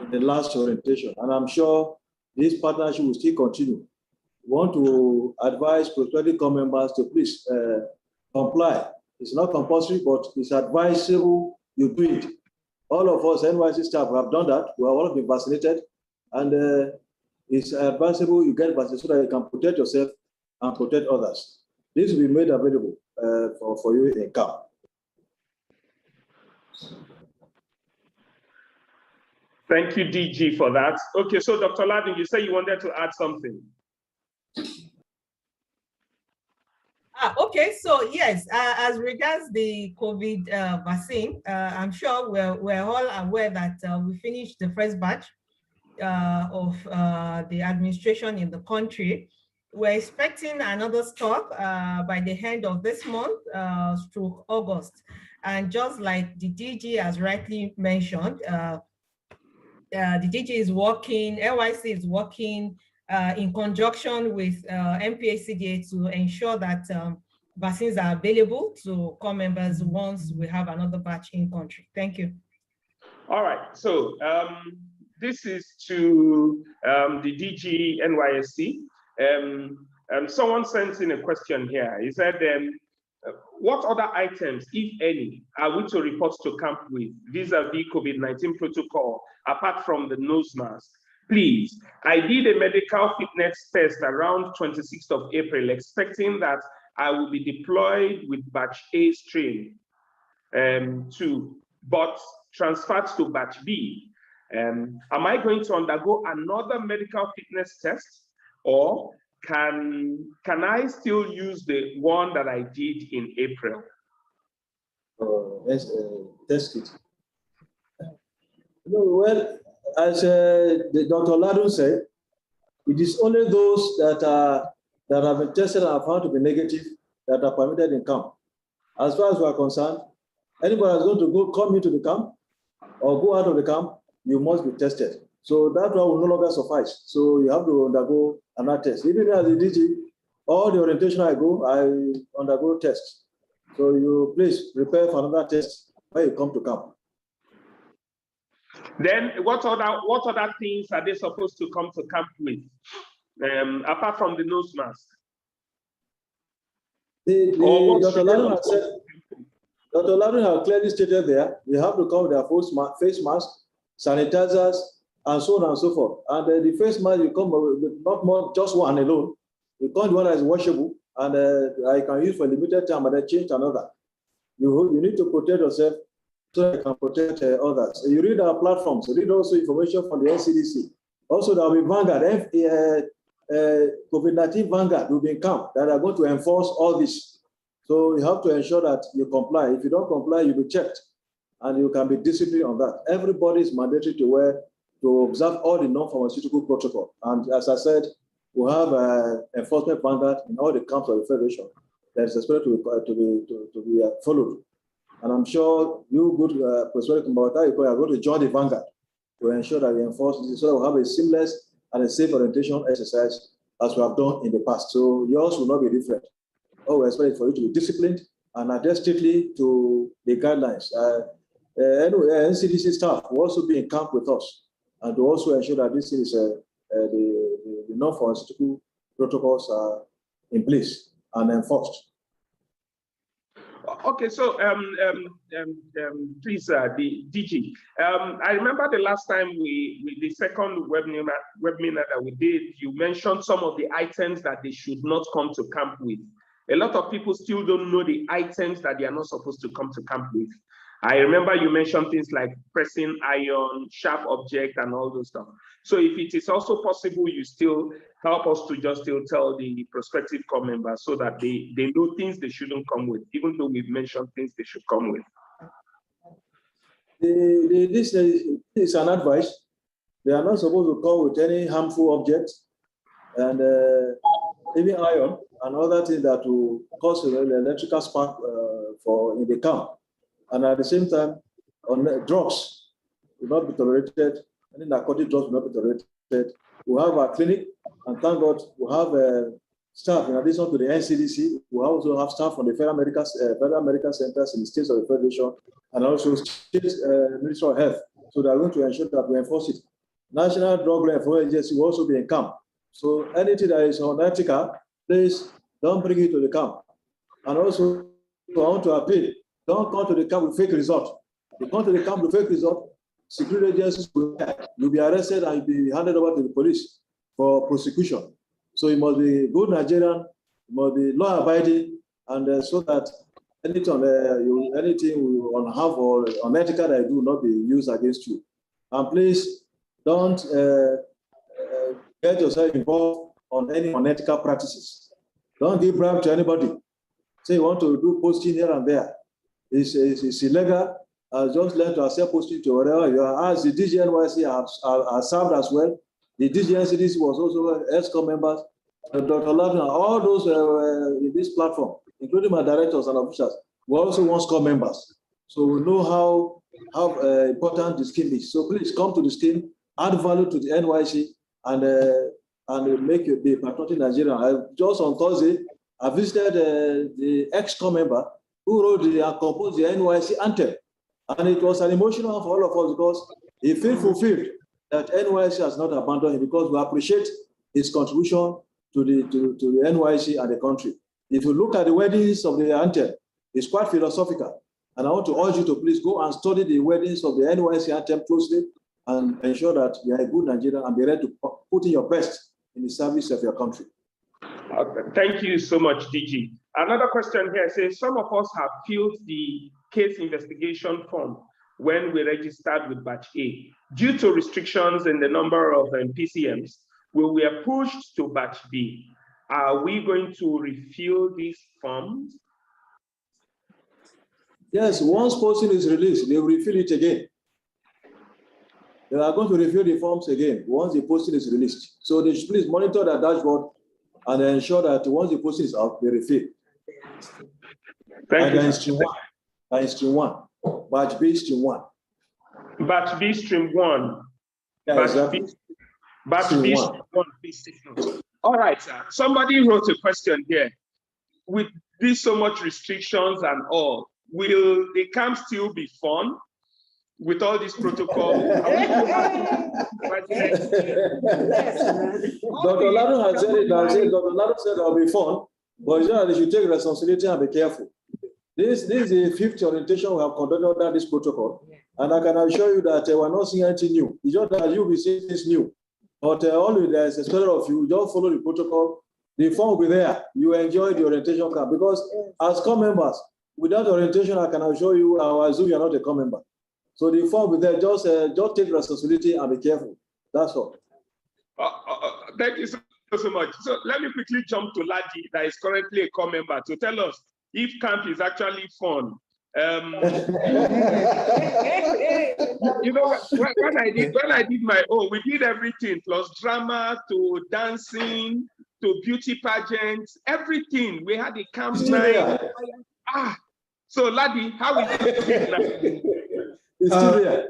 in the last orientation. And I'm sure this partnership will still continue. We want to advise prospective core members to please comply. It's not compulsory, but it's advisable you do it. All of us NYC staff have done that. We have all been vaccinated, and it's advisable you get vaccinated so that you can protect yourself and protect others. This will be made available for you in camp. Thank you, DG, for that. Okay, so Dr. Ladin, you say you wanted to add something. Okay, so yes, as regards the COVID vaccine, I'm sure we're all aware that we finished the first batch of the administration in the country. We're expecting another stock by the end of this month through August. And just like the DG has rightly mentioned, the DG is working, NYC is working in conjunction with MPHCDA to ensure that vaccines are available to core members once we have another batch in country. Thank you. All right, so this is to the DG NYSC. Someone sent in a question here. He said, what other items, if any, are we to report to camp with vis-a-vis COVID-19 protocol apart from the nose mask? Please, I did a medical fitness test around 26th of April, expecting that I will be deployed with batch A strain 2, but transferred to batch B. Am I going to undergo another medical fitness test, or can I still use the one that I did in April? Test kit. Well, as Dr. Ladu said, it is only those that have been tested and are found to be negative that are permitted in camp. As far as we are concerned, anybody that's going to come into the camp or go out of the camp, you must be tested. So that one will no longer suffice. So you have to undergo another test. Even as a DG, all the orientation I go, I undergo tests. So you please prepare for another test when you come to camp. Then what other things are they supposed to come to camp with, apart from the nose mask? Dr. Ladun has clearly stated there, they have to come with their face mask, sanitizers, and so on and so forth. And the face mask, you come with not more, just one alone. You come with one that is washable, and I can use for a limited time, and then change to another. You need to protect yourself so you can protect others. You read our platforms, read also information from the Ncdc. Also, there will be Vanguard, COVID-19 vanguard will be in camp that are going to enforce all this. So you have to ensure that you comply. If you don't comply, you'll be checked and you can be disciplined on that. Everybody is mandatory to observe all the non-pharmaceutical protocol. And as I said, we have enforcement vanguard in all the camps of the Federation that is expected to be followed. And I'm sure you good Prospective are going to join the vanguard to ensure that we enforce this, so that we have a seamless and a safe orientation exercise as we have done in the past. So yours will not be different. All we expect for you to be disciplined and adhere strictly to the guidelines. Anyway, Ncdc staff will also be in camp with us and to also ensure that this is the non-pharmaceutical protocols are in place and enforced. Okay, so please, the DG. I remember the last time the second webinar that we did, you mentioned some of the items that they should not come to camp with. A lot of people still don't know the items that they are not supposed to come to camp with. I remember you mentioned things like pressing iron, sharp object, and all those stuff. So if it is also possible, you still help us to just still tell the prospective core members so that they know things they shouldn't come with, even though we've mentioned things they should come with. This is an advice. They are not supposed to come with any harmful objects and even iron and other things that will cause an electrical spark in the camp. And at the same time, drugs will not be tolerated. Any narcotic drugs will not be tolerated. We have our clinic, and thank God we have staff in addition to the Ncdc. We also have staff from the federal medical centers in the states of the Federation, and also state Ministry of Health. So they are going to ensure that we enforce it. National Drug Law Enforcement Agency will also be in camp. So anything that is unethical, please don't bring it to the camp. And also, I want to appeal. Don't come to the camp with fake result. If you come to the camp with fake result, security agencies will be arrested and you'll be handed over to the police for prosecution. So you must be good Nigerian, you must be law-abiding, and so that anything unharmful or unethical that I do not be used against you. And please don't get yourself involved on any unethical practices. Don't give bribe to anybody. Say you want to do posting here and there. It's illegal. Just learn to accept posting to wherever you are. As the DG Nysc have served as well. The DG Ncdc was also ESCOM members. Dr. Lavin, all those in this platform, including my directors and officials, were also once core members. So we know how important the scheme is. So please come to the scheme, add value to the Nysc, and make it be patriotic Nigerian. Just on Thursday, I visited the ex-core member who wrote and composed the Nysc Anthem. And it was an emotional for all of us because he felt fulfilled that Nysc has not abandoned him because we appreciate his contribution to the Nysc and the country. If you look at the weddings of the Anthem, it's quite philosophical. And I want to urge you to please go and study the weddings of the Nysc Anthem closely and ensure that you are a good Nigerian and be ready to put in your best in the service of your country. Thank you so much, DG. Another question here says, some of us have filled the case investigation form when we registered with batch A. Due to restrictions in the number of PCMs, we were pushed to batch B. Are we going to refill these forms? Yes, once posting is released, they will refill it again. They are going to refill the forms again once the posting is released. So they should please monitor that dashboard and ensure that once the posting is out, they refill. Thank you. Stream one. Batch B, stream one. Batch B, stream one. Yeah, batch exactly. Batch B, stream one. Please take note. All right, sir. Somebody wrote a question here. With this so much restrictions and all, will the camp still be fun? With all this protocol, Dr. Lado has said it. Dr. Lado said it'll be fun, but they should take responsibility and be careful. This is the 5th orientation we have conducted under this protocol, and I can assure you that we're not seeing anything new. It's just that you'll be seeing this new. But only there's a spirit of you don't follow the protocol. The form will be there. You enjoy the orientation camp because as core members, without orientation, I can assure you, I assume you're not a core member. So the form with that, just take responsibility and be careful. That's all. Thank you. so much. So let me quickly jump to Ladi, that is currently a core member, to tell us if camp is actually fun. You know, when I did my own, we did everything, plus drama to dancing to beauty pageants, everything. We had a camp night. So Ladi, how is it now?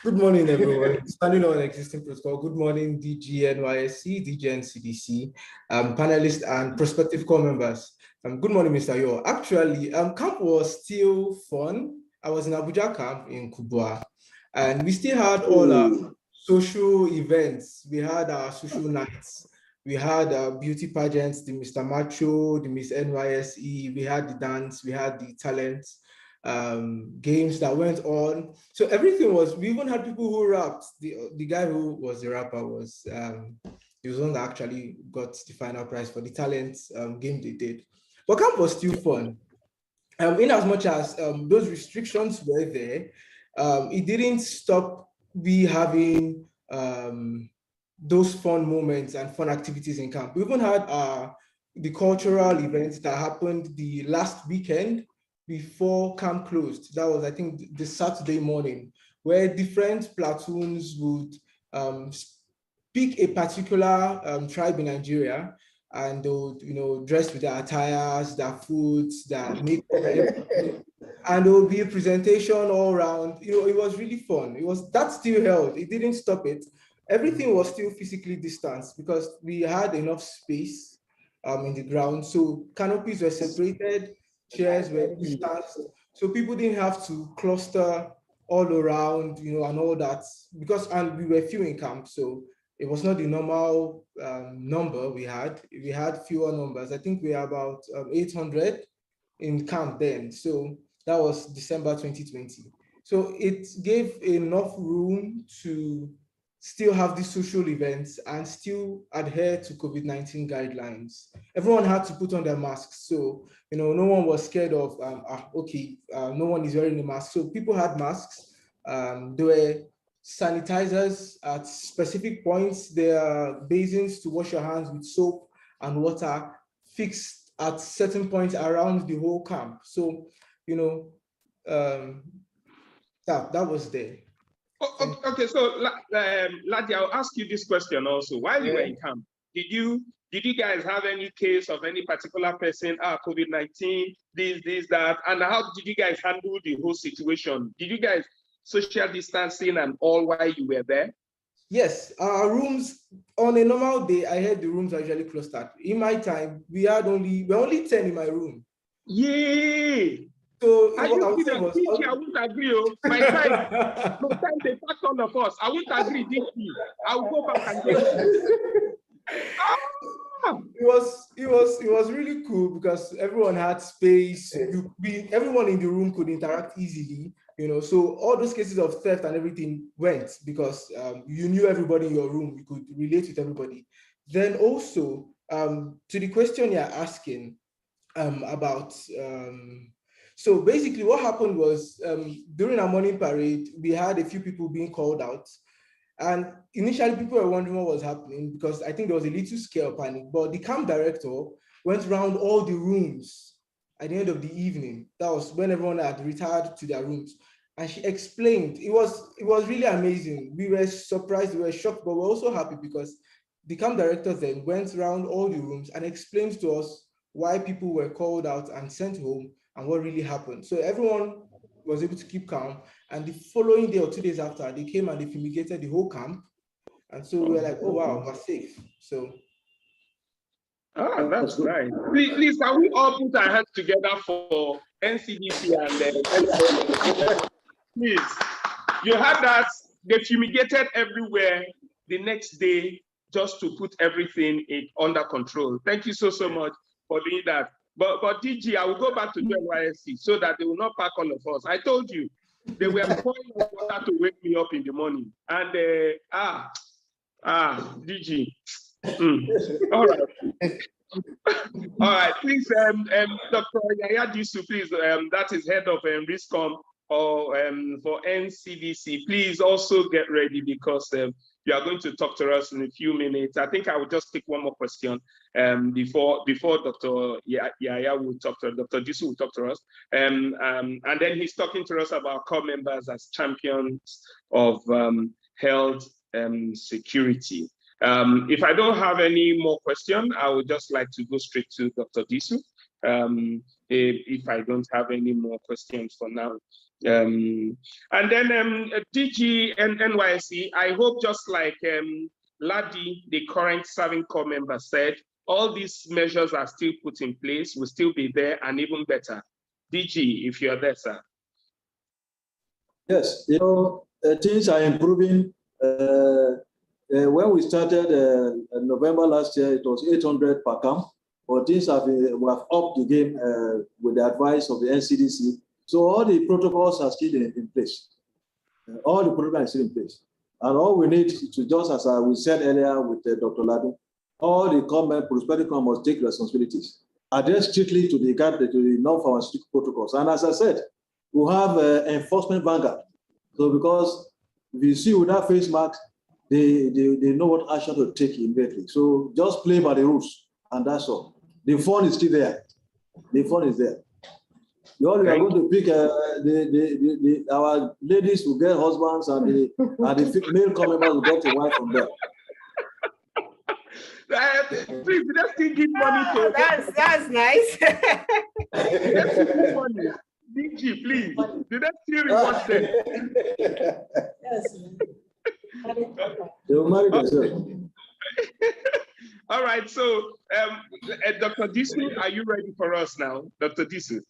Good morning, everyone. Standing on existing protocol. Good morning, DG Nysc, DG Ncdc, panelists and prospective core members. Good morning, Mr. Yo. Actually, camp was still fun. I was in Abuja camp in Kubwa, and we still had all our social events. We had our social nights. We had beauty pageants, the Mr. Macho, the Miss NYSE. We had the dance. We had the talent games that went on. So everything was. We even had people who rapped. The guy who was the rapper was he was one that actually got the final prize for the talent game they did. But camp was still fun. In as much as those restrictions were there, it didn't stop we having those fun moments and fun activities in camp. We even had the cultural events that happened the last weekend before camp closed. That was, I think, the Saturday morning, where different platoons would pick a particular tribe in Nigeria, and they would, dress with their attires, their foods, their makeup, and there would be a presentation all around. It was really fun. That still held. It didn't stop it. Everything was still physically distanced because we had enough space in the ground. So canopies were separated, chairs were distanced, so people didn't have to cluster all around, and all that, and we were few in camp, so it was not the normal number we had. We had fewer numbers. I think we were about 800 in camp then. So that was December 2020. So it gave enough room to still have these social events and still adhere to COVID-19 guidelines. Everyone had to put on their masks. So, no one was scared of, no one is wearing a mask. So people had masks. There were sanitizers at specific points. There are basins to wash your hands with soap and water fixed at certain points around the whole camp. So, that was there. Okay, so Ladi, I'll ask you this question also. While you were in camp, did you guys have any case of any particular person, COVID-19, this, that, and how did you guys handle the whole situation? Did you guys social distancing and all while you were there? Yes, our rooms on a normal day, I heard the rooms are usually clustered. In my time, we're only 10 in my room. Yay! So I wouldn't agree. My time they packed all of us. I wouldn't agree, DP. I'll go back and get it. It was really cool because everyone had space. Everyone in the room could interact easily. So all those cases of theft and everything went because you knew everybody in your room. You could relate with everybody. Then also to the question you're asking about. So basically what happened was during our morning parade, we had a few people being called out. And initially people were wondering what was happening because I think there was a little scare or panic, but the camp director went around all the rooms at the end of the evening. That was when everyone had retired to their rooms. And she explained, it was really amazing. We were surprised, we were shocked, but we're also happy because the camp director then went around all the rooms and explained to us why people were called out and sent home and what really happened. So everyone was able to keep calm. And the following day or 2 days after, they came and they fumigated the whole camp. And so we were like, oh, wow, we're safe. So. That's nice. Please, can we all put our hands together for NCDC and please. You had that, they fumigated everywhere the next day just to put everything under control. Thank you so much for doing that. But DG, I will go back to NYSC so that they will not pack all of us. I told you, they were pouring water to wake me up in the morning. And DG. All right. All right, please, Dr. Yaya Disu, please, that is head of RISCOM or for NCDC. Please also get ready because you are going to talk to us in a few minutes. I think I will just take one more question before Dr. Yaya will talk to us, Dr. Disu will talk to us. And then he's talking to us about core members as champions of health and security. If I don't have any more questions, I would just like to go straight to Dr. Disu. If I don't have any more questions for now. And then DG and NYSC, I hope just like Ladi, the current serving core member, said, all these measures are still put in place, will still be there and even better. DG, if you're there, sir. Yes, things are improving. When we started in November last year, it was 800 per camp, but things we have upped the game with the advice of the Ncdc. So all the protocols are still in place. All the protocols are still in place. And all we need to, just as we said earlier with Dr. Ladu, all the prospective must take responsibilities, adhere strictly to the non-pharmaceutical protocols. And as I said, we have enforcement vanguard. So because if you see with that face mask, they know what action to take immediately. So just play by the rules, and that's all. The fun is still there. The fun is there. We are going to pick our ladies to get husbands, and the male core members will get a wife from them. Please, let's still give money to. That's nice. Let's still give money. DG, please. Did that still reward them? Yes. They will marry themselves. All right, so Dr. Disu, are you ready for us now? Dr. Disu?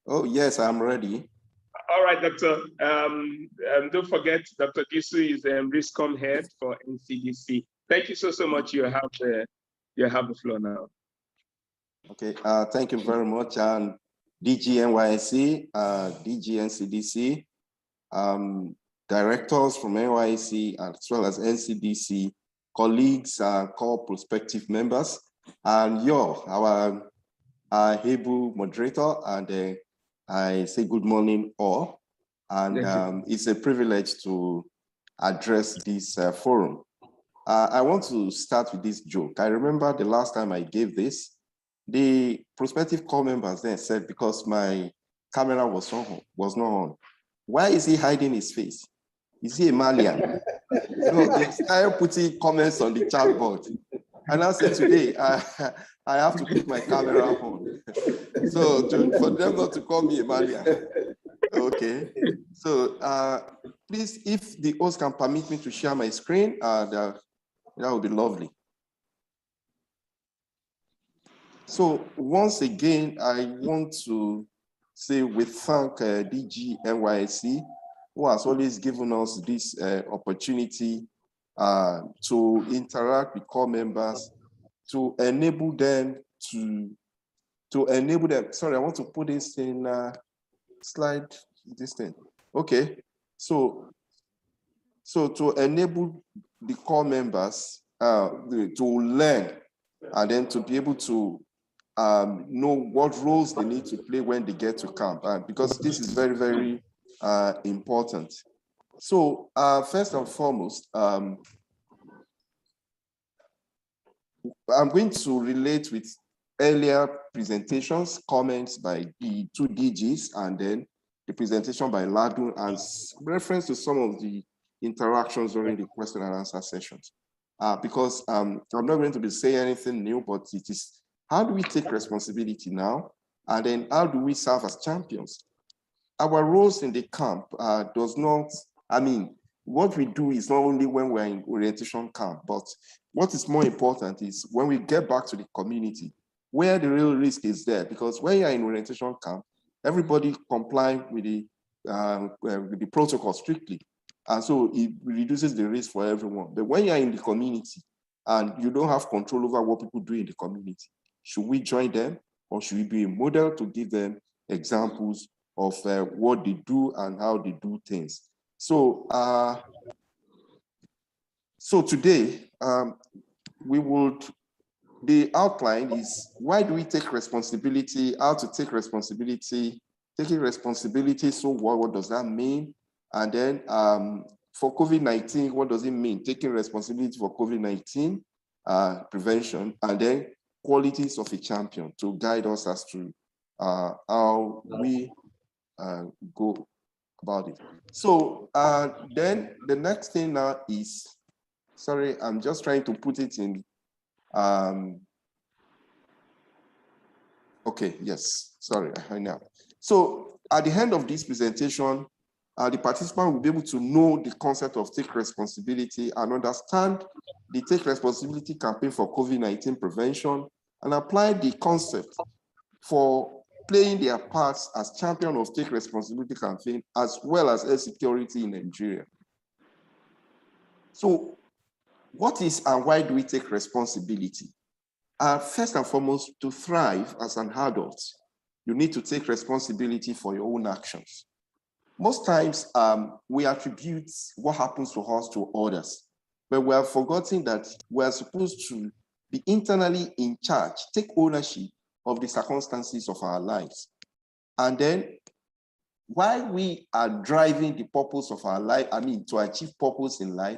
Oh, yes, I'm ready. All right, Doctor. Don't forget, Dr. Disu is RISCOM head for Ncdc. Thank you so much. You have the floor now. Okay, thank you very much. And DG NYSC, DG Ncdc, directors from NYSC as well as Ncdc, colleagues, core prospective members, and our able moderator, and I say good morning all. And it's a privilege to address this forum. I want to start with this joke. I remember the last time I gave this, the prospective core members then said, because my camera was not on, why is he hiding his face? Is he a Malian? So they started putting comments on the chat board. And I said, today, I have to put my camera on. So for them not to call me a Malian. Okay. So please, if the host can permit me to share my screen, that would be lovely. So once again, I want to say we thank DG NYSC, who has always given us this opportunity to interact with core members, to enable them sorry, I want to put this in slide, this thing. Okay, so to enable the core members to learn and then to be able to know what roles they need to play when they get to camp, because this is very, very important. So first and foremost, I'm going to relate with earlier presentations, comments by the two DGs, and then the presentation by Ladu, and reference to some of the interactions during the question and answer sessions. Because I'm not going to be saying anything new, but it is, how do we take responsibility now? And then how do we serve as champions? Our roles in the camp does not, what we do is not only when we're in orientation camp, but what is more important is when we get back to the community, where the real risk is there. Because when you're in orientation camp, everybody comply with the protocol strictly. And so it reduces the risk for everyone. But when you're in the community and you don't have control over what people do in the community, should we join them, or should we be a model to give them examples of what they do and how they do things? So, so today, the outline is, why do we take responsibility, how to take responsibility, taking responsibility, so what does that mean? And then for COVID-19, what does it mean? Taking responsibility for COVID-19 prevention, and then qualities of a champion to guide us as to how we go about it. So then the next thing now is, sorry, I'm just trying to put it in. Okay, yes, sorry, I know. So at the end of this presentation, the participant will be able to know the concept of take responsibility and understand the take responsibility campaign for COVID-19 prevention and apply the concept for playing their parts as champion of take responsibility campaign as well as air security in Nigeria. So what is and why do we take responsibility? First and foremost, to thrive as an adult, you need to take responsibility for your own actions. Most times, we attribute what happens to us to others, but we have forgotten that we are supposed to be internally in charge, take ownership of the circumstances of our lives. And then, while we are driving the purpose of our life, to achieve purpose in life,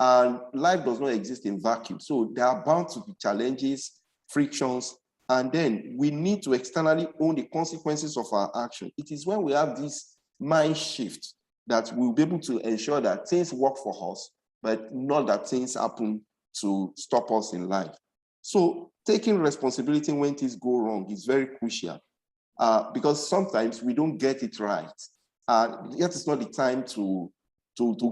and life does not exist in vacuum. So there are bound to be challenges, frictions, and then we need to externally own the consequences of our action. It is when we have this mind shift that we'll be able to ensure that things work for us, but not that things happen to stop us in life. So taking responsibility when things go wrong is very crucial because sometimes we don't get it right. Yet it's not the time to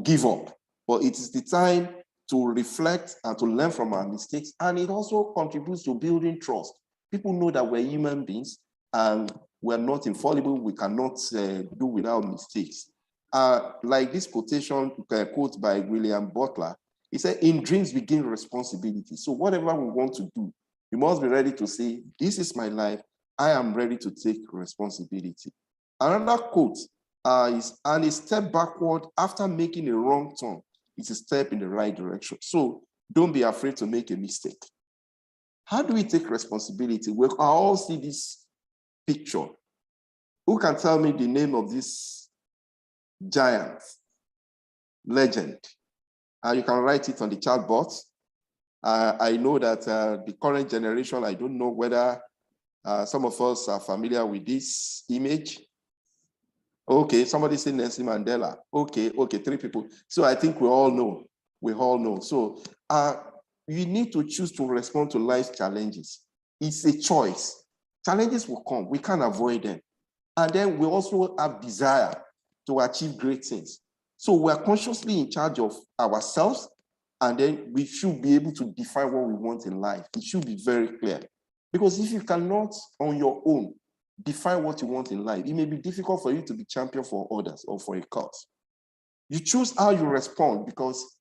give up, but it is the time to reflect and to learn from our mistakes. And it also contributes to building trust. People know that we're human beings and we're not infallible. We cannot do without mistakes. Like this quotation, quote by William Butler, he said, in dreams begin responsibility. So whatever we want to do, you must be ready to say, this is my life. I am ready to take responsibility. Another quote is, and a step backward after making a wrong turn is a step in the right direction. So don't be afraid to make a mistake. How do we take responsibility? We all see this picture. Who can tell me the name of this giant legend? You can write it on the chat box. I know that the current generation, I don't know whether some of us are familiar with this image. Okay, somebody said Nelson Mandela. Okay, 3 people. So I think we all know. So you need to choose to respond to life's challenges. It's a choice. Challenges will come. We can't avoid them. And then we also have desire to achieve great things. So we're consciously in charge of ourselves, and then we should be able to define what we want in life. It should be very clear. Because if you cannot, on your own, define what you want in life, it may be difficult for you to be champion for others or for a cause. You choose how you respond because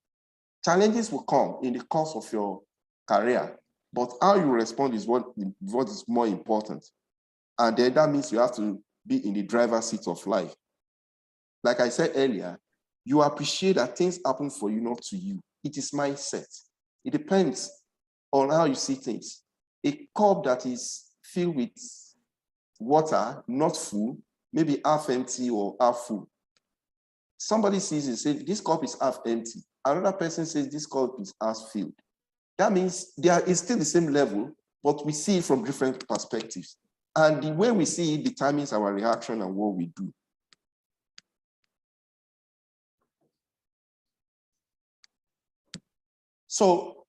challenges will come in the course of your career, but how you respond is what is more important. And then that means you have to be in the driver's seat of life. Like I said earlier, you appreciate that things happen for you, not to you. It is mindset. It depends on how you see things. A cup that is filled with water, not full, maybe half empty or half full. Somebody sees it and says, this cup is half empty. Another person says, this cup is half filled. That means there is still the same level, but we see it from different perspectives. And the way we see it determines our reaction and what we do. So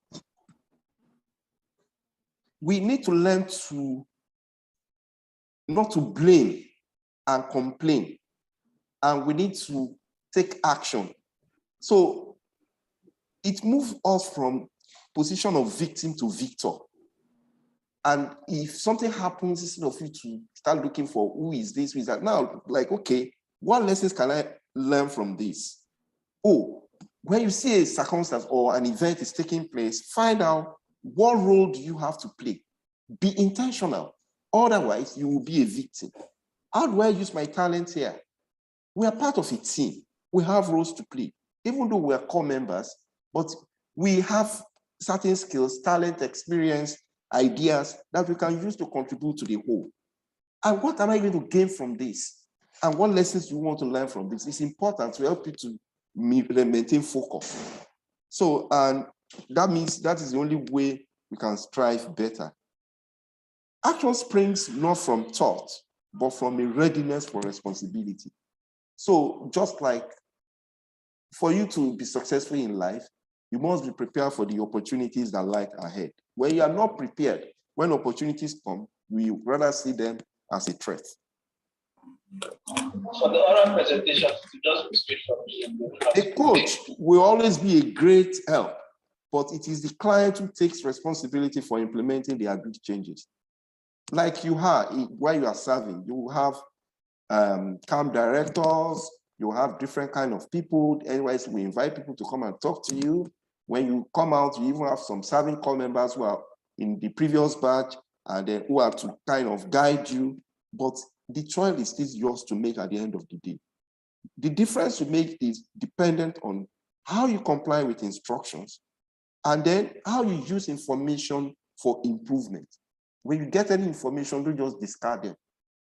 we need to learn to not to blame and complain, and we need to take action. So it moves us from position of victim to victor. And if something happens, instead of you to start looking for who is this, who is that, now, like, okay, what lessons can I learn from this? Oh, when you see a circumstance or an event is taking place, find out what role do you have to play. Be intentional. Otherwise, you will be a victim. How do I use my talent here? We are part of a team. We have roles to play. Even though we are core members, but we have certain skills, talent, experience, ideas that we can use to contribute to the whole. And what am I going to gain from this? And what lessons do you want to learn from this? It's important to help you to maintain focus. So, and that means that is the only way we can strive better. Action springs not from thought, but from a readiness for responsibility. So just like for you to be successful in life, you must be prepared for the opportunities that lie ahead. When you are not prepared, when opportunities come, we rather see them as a threat. So the oral presentation to just be straight from you. A coach will always be a great help, but it is the client who takes responsibility for implementing the agreed changes. Like you have, while you are serving, you have camp directors, you have different kind of people. Anyways, we invite people to come and talk to you. When you come out, you even have some serving corps members who are in the previous batch and then who are to kind of guide you. But the choice is still yours to make at the end of the day. The difference you make is dependent on how you comply with instructions and then how you use information for improvement. When you get any information, don't just discard it.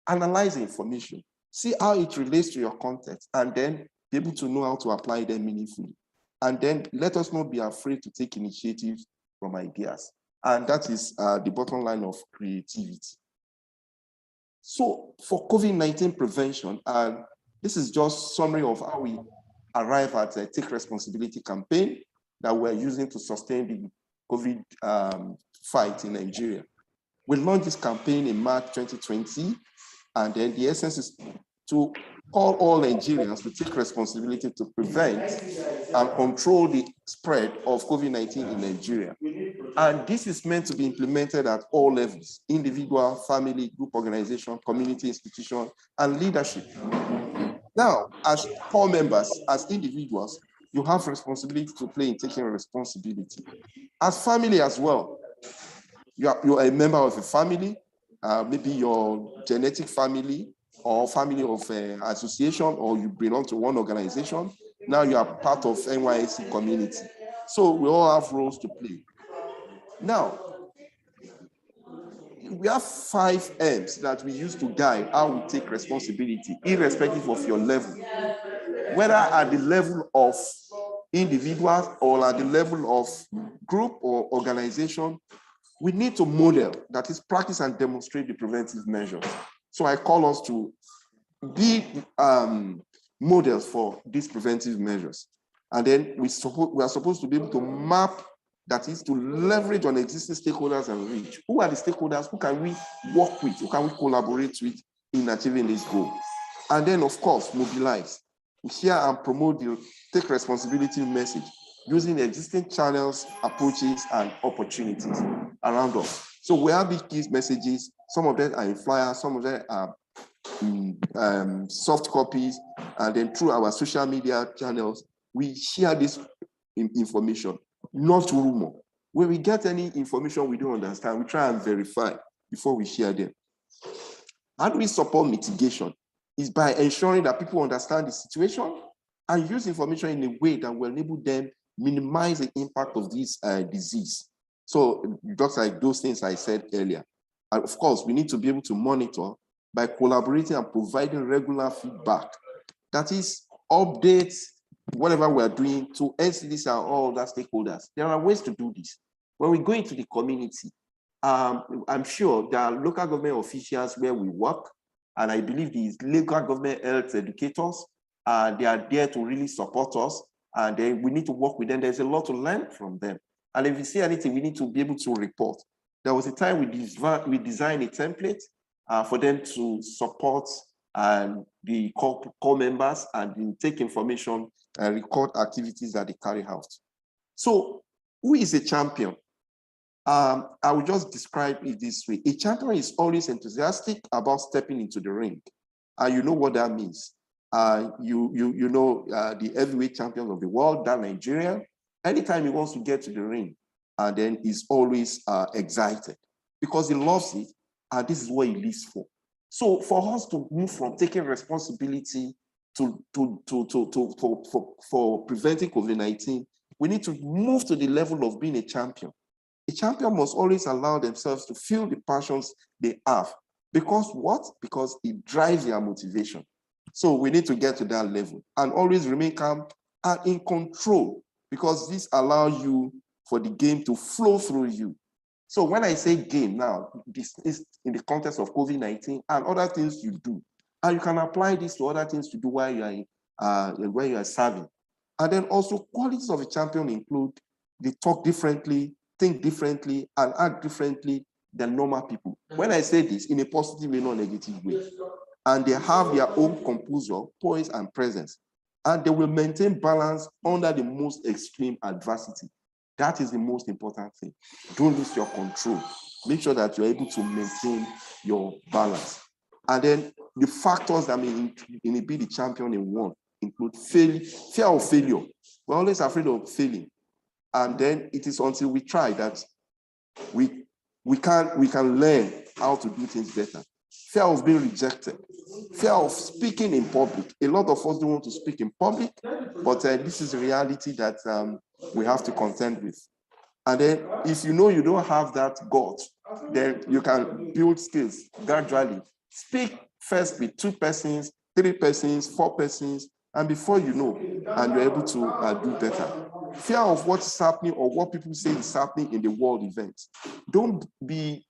Analyze the information, see how it relates to your context, and then be able to know how to apply them meaningfully. And then let us not be afraid to take initiatives from ideas. And that is the bottom line of creativity. So for COVID-19 prevention, this is just summary of how we arrive at a Take Responsibility campaign that we're using to sustain the COVID fight in Nigeria. We launched this campaign in March 2020, and then the essence is to call all Nigerians to take responsibility to prevent and control the spread of COVID-19 in Nigeria. And this is meant to be implemented at all levels: individual, family, group organization, community, institution, and leadership. Now, as corps members, as individuals, you have responsibility to play in taking responsibility. As family as well, you are a member of a family, maybe your genetic family or family of an association, or you belong to one organization. Now you are part of Nysc community. So we all have roles to play. Now, we have 5 M's that we use to guide how we take responsibility, irrespective of your level. Whether at the level of individuals or at the level of group or organization, we need to model, that is, practice and demonstrate the preventive measures. So I call us to be models for these preventive measures. And then we are supposed to be able to map, that is, to leverage on existing stakeholders and reach. Who are the stakeholders? Who can we work with? Who can we collaborate with in achieving this goal? And then, of course, mobilize. We share and promote the Take Responsibility message using existing channels, approaches, and opportunities around us. So we have these key messages. Some of them are in flyers, some of them are soft copies, and then through our social media channels, we share this information, not rumor. When we get any information we don't understand, we try and verify before we share them. How do we support mitigation? Is by ensuring that people understand the situation and use information in a way that will enable them minimize the impact of this disease. So just like those things I said earlier. And of course, we need to be able to monitor by collaborating and providing regular feedback. That is, updates, whatever we're doing to Ncdc and all other stakeholders. There are ways to do this. When we go into the community, I'm sure there are local government officials where we work, and I believe these local government health educators, they are there to really support us, and then we need to work with them. There's a lot to learn from them. And if you see anything, we need to be able to report. There was a time we designed a template for them to support the core members and take information and record activities that they carry out. So who is a champion? I will just describe it this way. A champion is always enthusiastic about stepping into the ring. And you know what that means. You know the heavyweight champion of the world, that Nigerian, anytime he wants to get to the ring, and then he's always excited because he loves it, and this is what he lives for. So for us to move from taking responsibility for preventing COVID-19, we need to move to the level of being a champion. A champion must always allow themselves to feel the passions they have. Because what? Because it drives their motivation. So we need to get to that level and always remain calm and in control, because this allows you for the game to flow through you. So when I say game now, this is in the context of COVID-19 and other things you do. And you can apply this to other things to do while you are serving. And then also qualities of a champion include they talk differently, think differently, and act differently than normal people. When I say this, in a positive way, not negative way. And they have their own composure, poise, and presence. And they will maintain balance under the most extreme adversity. That is the most important thing. Don't lose your control. Make sure that you're able to maintain your balance. And then the factors that may inhibit the champion in one include fear of failure. We're always afraid of failing. And then it is until we try that we can learn how to do things better. Fear of being rejected. Fear of speaking in public. A lot of us don't want to speak in public, but this is a reality that we have to contend with. And then if you know you don't have that guts, then you can build skills gradually. Speak first with 2 persons, 3 persons, 4 persons, and before you know, and you're able to do better. Fear of what's happening or what people say is happening in the world events. Don't be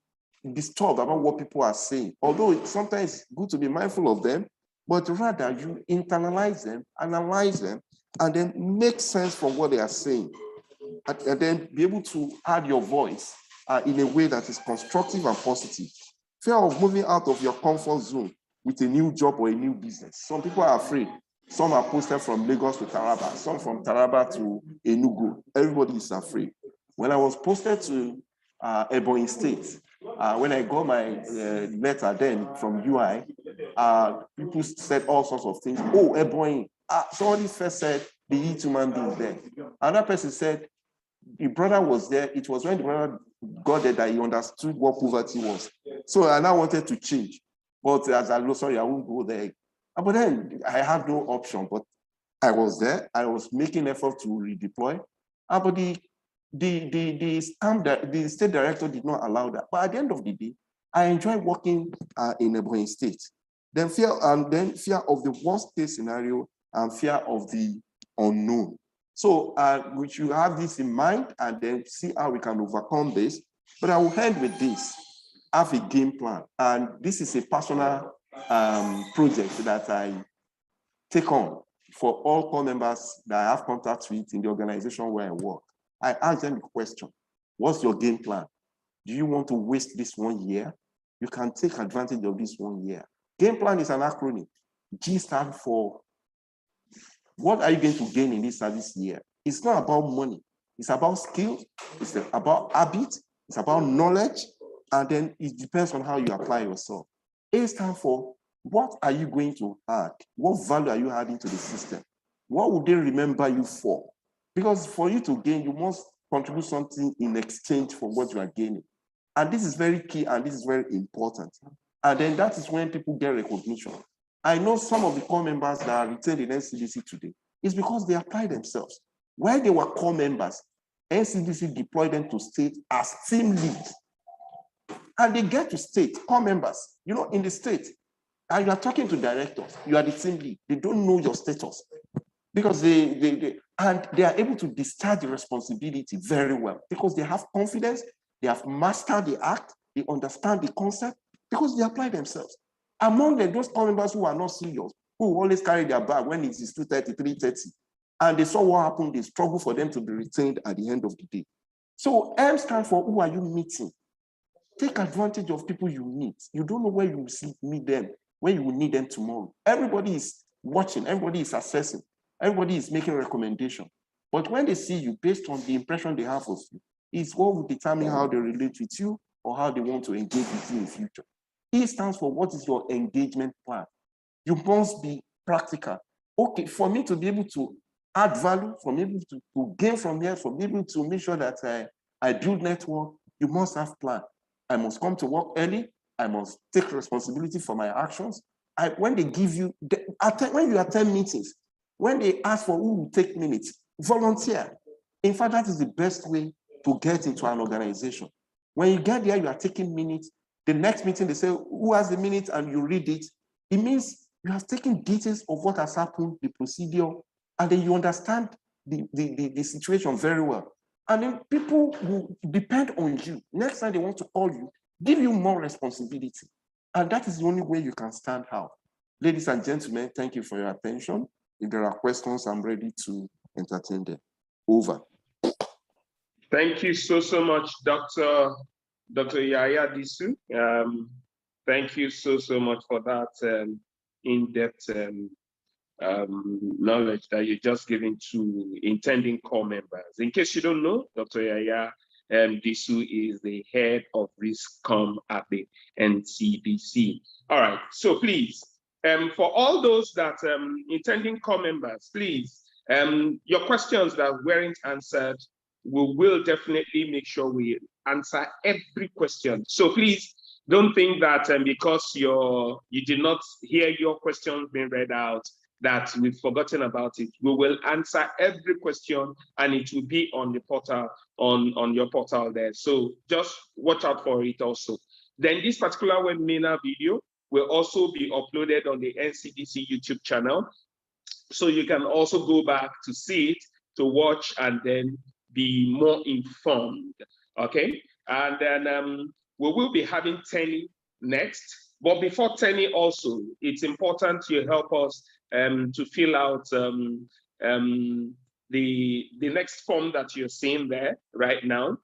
disturbed about what people are saying, although it's sometimes good to be mindful of them, but rather you internalize them, analyze them, and then make sense from what they are saying, and then be able to add your voice in a way that is constructive and positive. Fear of moving out of your comfort zone with a new job or a new business. Some people are afraid. Some are posted from Lagos to Taraba, some from Taraba to Enugu. Everybody is afraid. When I was posted to Ebonyi State, when I got my letter then from UI, people said all sorts of things. Oh, Ebonyi. Somebody first said the human being there. Another person said the brother was there. It was when the brother got there that he understood what poverty was. So I now wanted to change. But as I know, sorry, I won't go there. But then I had no option. But I was there. I was making effort to redeploy. But the state director did not allow that. But at the end of the day, I enjoyed working in Ebonyi State. Then fear of the worst case scenario and fear of the unknown. So we should have this in mind and then see how we can overcome this. But I will end with this. Have a game plan. And this is a personal project that I take on for all core members that I have contact with in the organization where I work. I ask them the question, what's your game plan? Do you want to waste this 1 year? You can take advantage of this 1 year. Game plan is an acronym. G stands for what are you going to gain in this service year? It's not about money. It's about skills. It's about habit. It's about knowledge. And then it depends on how you apply yourself. A stands for what are you going to add? What value are you adding to the system? What would they remember you for? Because for you to gain, you must contribute something in exchange for what you are gaining. And this is very key and this is very important. And then that is when people get recognition. I know some of the core members that are retained in Ncdc today is because they apply themselves. While they were core members, Ncdc deployed them to state as team leads. And they get to state, core members, in the state, and you are talking to directors, you are the team lead. They don't know your status because they are able to discharge the responsibility very well because they have confidence, they have mastered the act, they understand the concept because they apply themselves. Among those core members who are not serious, who always carry their bag when it is 2:30, 3:30, and they saw what happened, they struggle for them to be retained at the end of the day. So M stands for who are you meeting? Take advantage of people you meet. You don't know where you will meet them, when you will need them tomorrow. Everybody is watching, everybody is assessing, everybody is making a recommendation. But when they see you, based on the impression they have of you, it's what will determine how they relate with you or how they want to engage with you in the future. E stands for what is your engagement plan. You must be practical. Okay, for me to be able to add value, for me to gain from here, for me to make sure that I build network, you must have plan. I must come to work early. I must take responsibility for my actions. When they give you, when you attend meetings, when they ask for who will take minutes, volunteer. In fact, that is the best way to get into an organization. When you get there, you are taking minutes. The next meeting, they say, who has the minutes, and you read it. It means you have taken details of what has happened, the procedure, and then you understand the situation very well. And then people will depend on you. Next time they want to call you, give you more responsibility. And that is the only way you can stand out. Ladies and gentlemen, thank you for your attention. If there are questions, I'm ready to entertain them. Over. Thank you so much, Dr. Yaya Disu. Thank you so much for that in-depth knowledge that you're just giving to intending core members. In case you don't know, Dr. Yaya Disu is the head of risk comm at the Ncdc. All right, so please, for all those that intending core members, please, your questions that weren't answered, we will definitely make sure we answer every question. So please don't think that because you did not hear your questions being read out, that we've forgotten about it. We will answer every question and it will be on the portal, on your portal there. So just watch out for it also. Then this particular webinar video will also be uploaded on the NCDC YouTube channel. So you can also go back to see it, to watch, and then be more informed, okay? And then we will be having Tenny next. But before Tenny also, it's important you help us to fill out the next form that you're seeing there right now.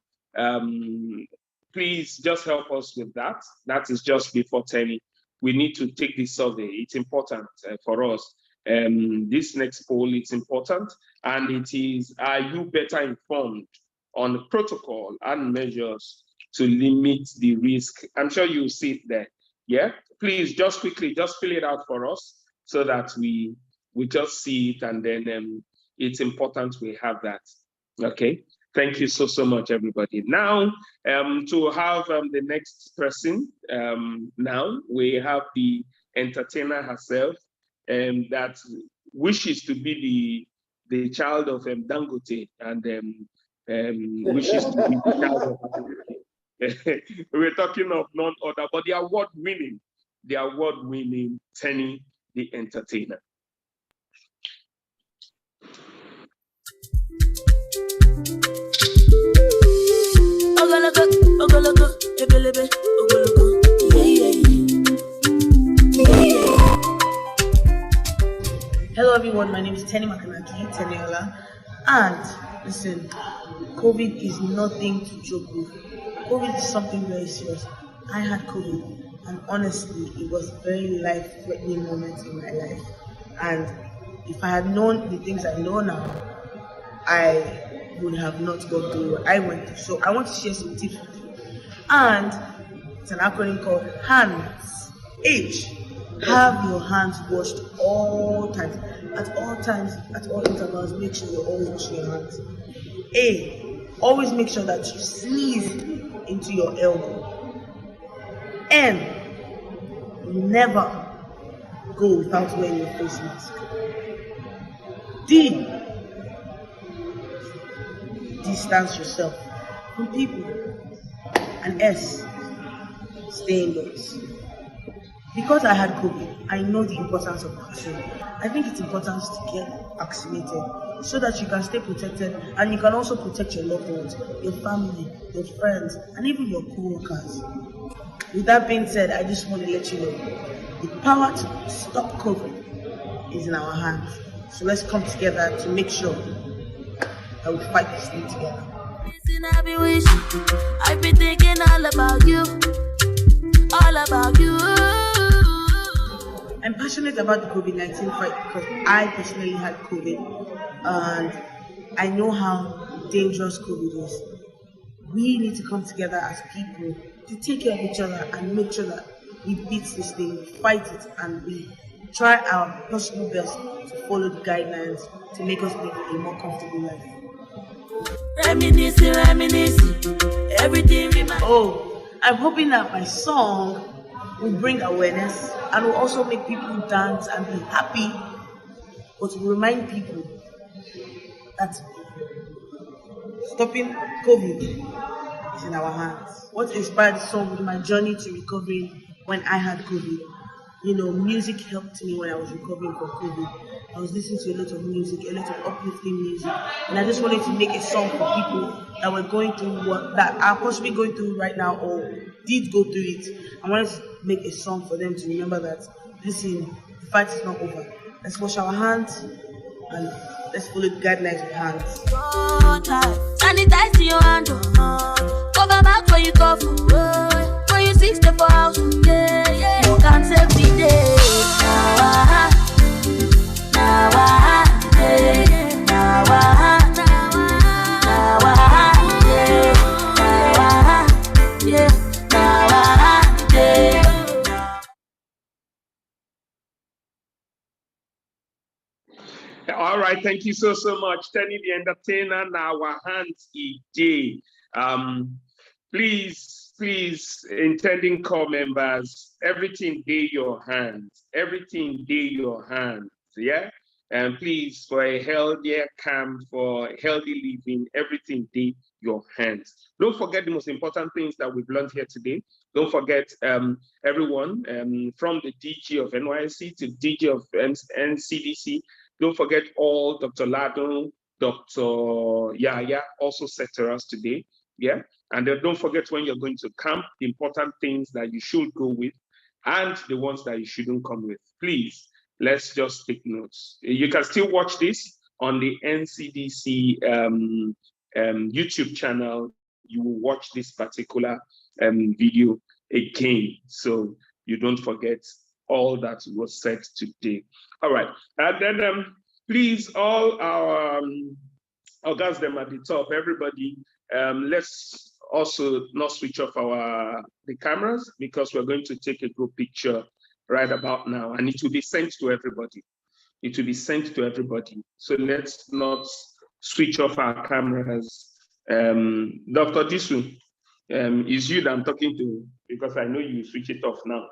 Please just help us with that. That is just before Tenny. We need to take this survey. It's important for us. This next poll, it's important, and it is, are you better informed on protocol and measures to limit the risk? I'm sure you'll see it there. Yeah, please just quickly, just fill it out for us so that we just see it, and then it's important we have that. Okay, thank you so much, everybody. Now, to have the next person, now we have the entertainer herself, that wishes to be the child of Dangote, and wishes to be the child of we're talking of none other, but the award-winning Tenny the entertainer. Hello everyone, my name is Tenny Makanaki, Teniola, and listen, COVID is nothing to joke with. COVID is something very serious. I had COVID, and honestly, it was a very life-threatening moment in my life. And if I had known the things I know now, I would have not gone through what I went through. So I want to share some tips with you. And it's an acronym called HANDS. H. Have your hands washed all times. At all times, at all intervals, make sure you're always washing your hands. A. Always make sure that you sneeze into your elbow. N. Never go without wearing your face mask. D. Distance yourself from people. And S. Stay indoors. Because I had COVID, I know the importance of vaccine. I think it's important to get vaccinated so that you can stay protected, and you can also protect your loved ones, your family, your friends, and even your co-workers. With that being said, I just want to let you know the power to stop COVID is in our hands. So let's come together to make sure that we fight this thing together. I've been thinking all about you, all about you. I'm passionate about the COVID-19 fight because I personally had COVID, and I know how dangerous COVID is. We need to come together as people to take care of each other and make sure that we beat this thing, we fight it, and we try our possible best to follow the guidelines to make us live a more comfortable life. Reminiscing, everything reminds. Oh, I'm hoping that my song will bring awareness and will also make people dance and be happy, but will remind people that stopping COVID is in our hands. What inspired the song was my journey to recovery when I had COVID. You know, music helped me when I was recovering from COVID. I was listening to a lot of music, a lot of uplifting music, and I just wanted to make a song for people that were going through that are possibly going through right now or did go through it. I wanted to make a song for them to remember that, listen, the fight is not over. Let's wash our hands and let's follow the guidelines of hands. Sanitize your hand, cover back for you cough, for you 6 days for house, you can save the day. All right, thank you so much. Tenny the entertainer, now our hands EJ. Please, intending core members, everything in your hands, yeah? And please, for a healthier camp, for healthy living, everything in your hands. Don't forget the most important things that we've learned here today. Don't forget everyone from the DG of Nysc to DG of Ncdc. Don't forget all Dr. Ladon, Dr. Yaya also said to us today, yeah? And then don't forget when you're going to camp, the important things that you should go with and the ones that you shouldn't come with. Please, let's just take notes. You can still watch this on the Ncdc YouTube channel. You will watch this particular video again, so you don't forget all that was said today. All right, and then please, all our guys them at the top, everybody, let's also not switch off the cameras because we're going to take a group picture right about now, and it will be sent to everybody. It will be sent to everybody. So let's not switch off our cameras. Dr. Disu, is you that I'm talking to because I know you switch it off now.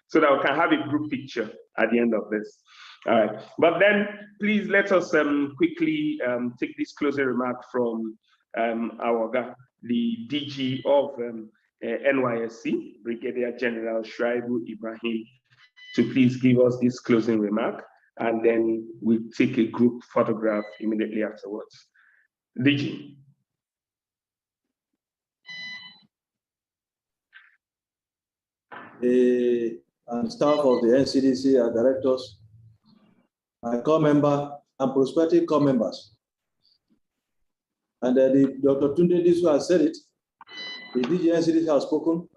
So that we can have a group picture at the end of this. All right, but then please let us quickly take this closing remark from our guy, the DG of NYSC, Brigadier General Shuaibu Ibrahim, to please give us this closing remark, and then we'll take a group photograph immediately afterwards. DG. And staff of the Ncdc and directors, my core member and prospective core members. And Dr. Tunde Disu has said it, the DG Ncdc has spoken,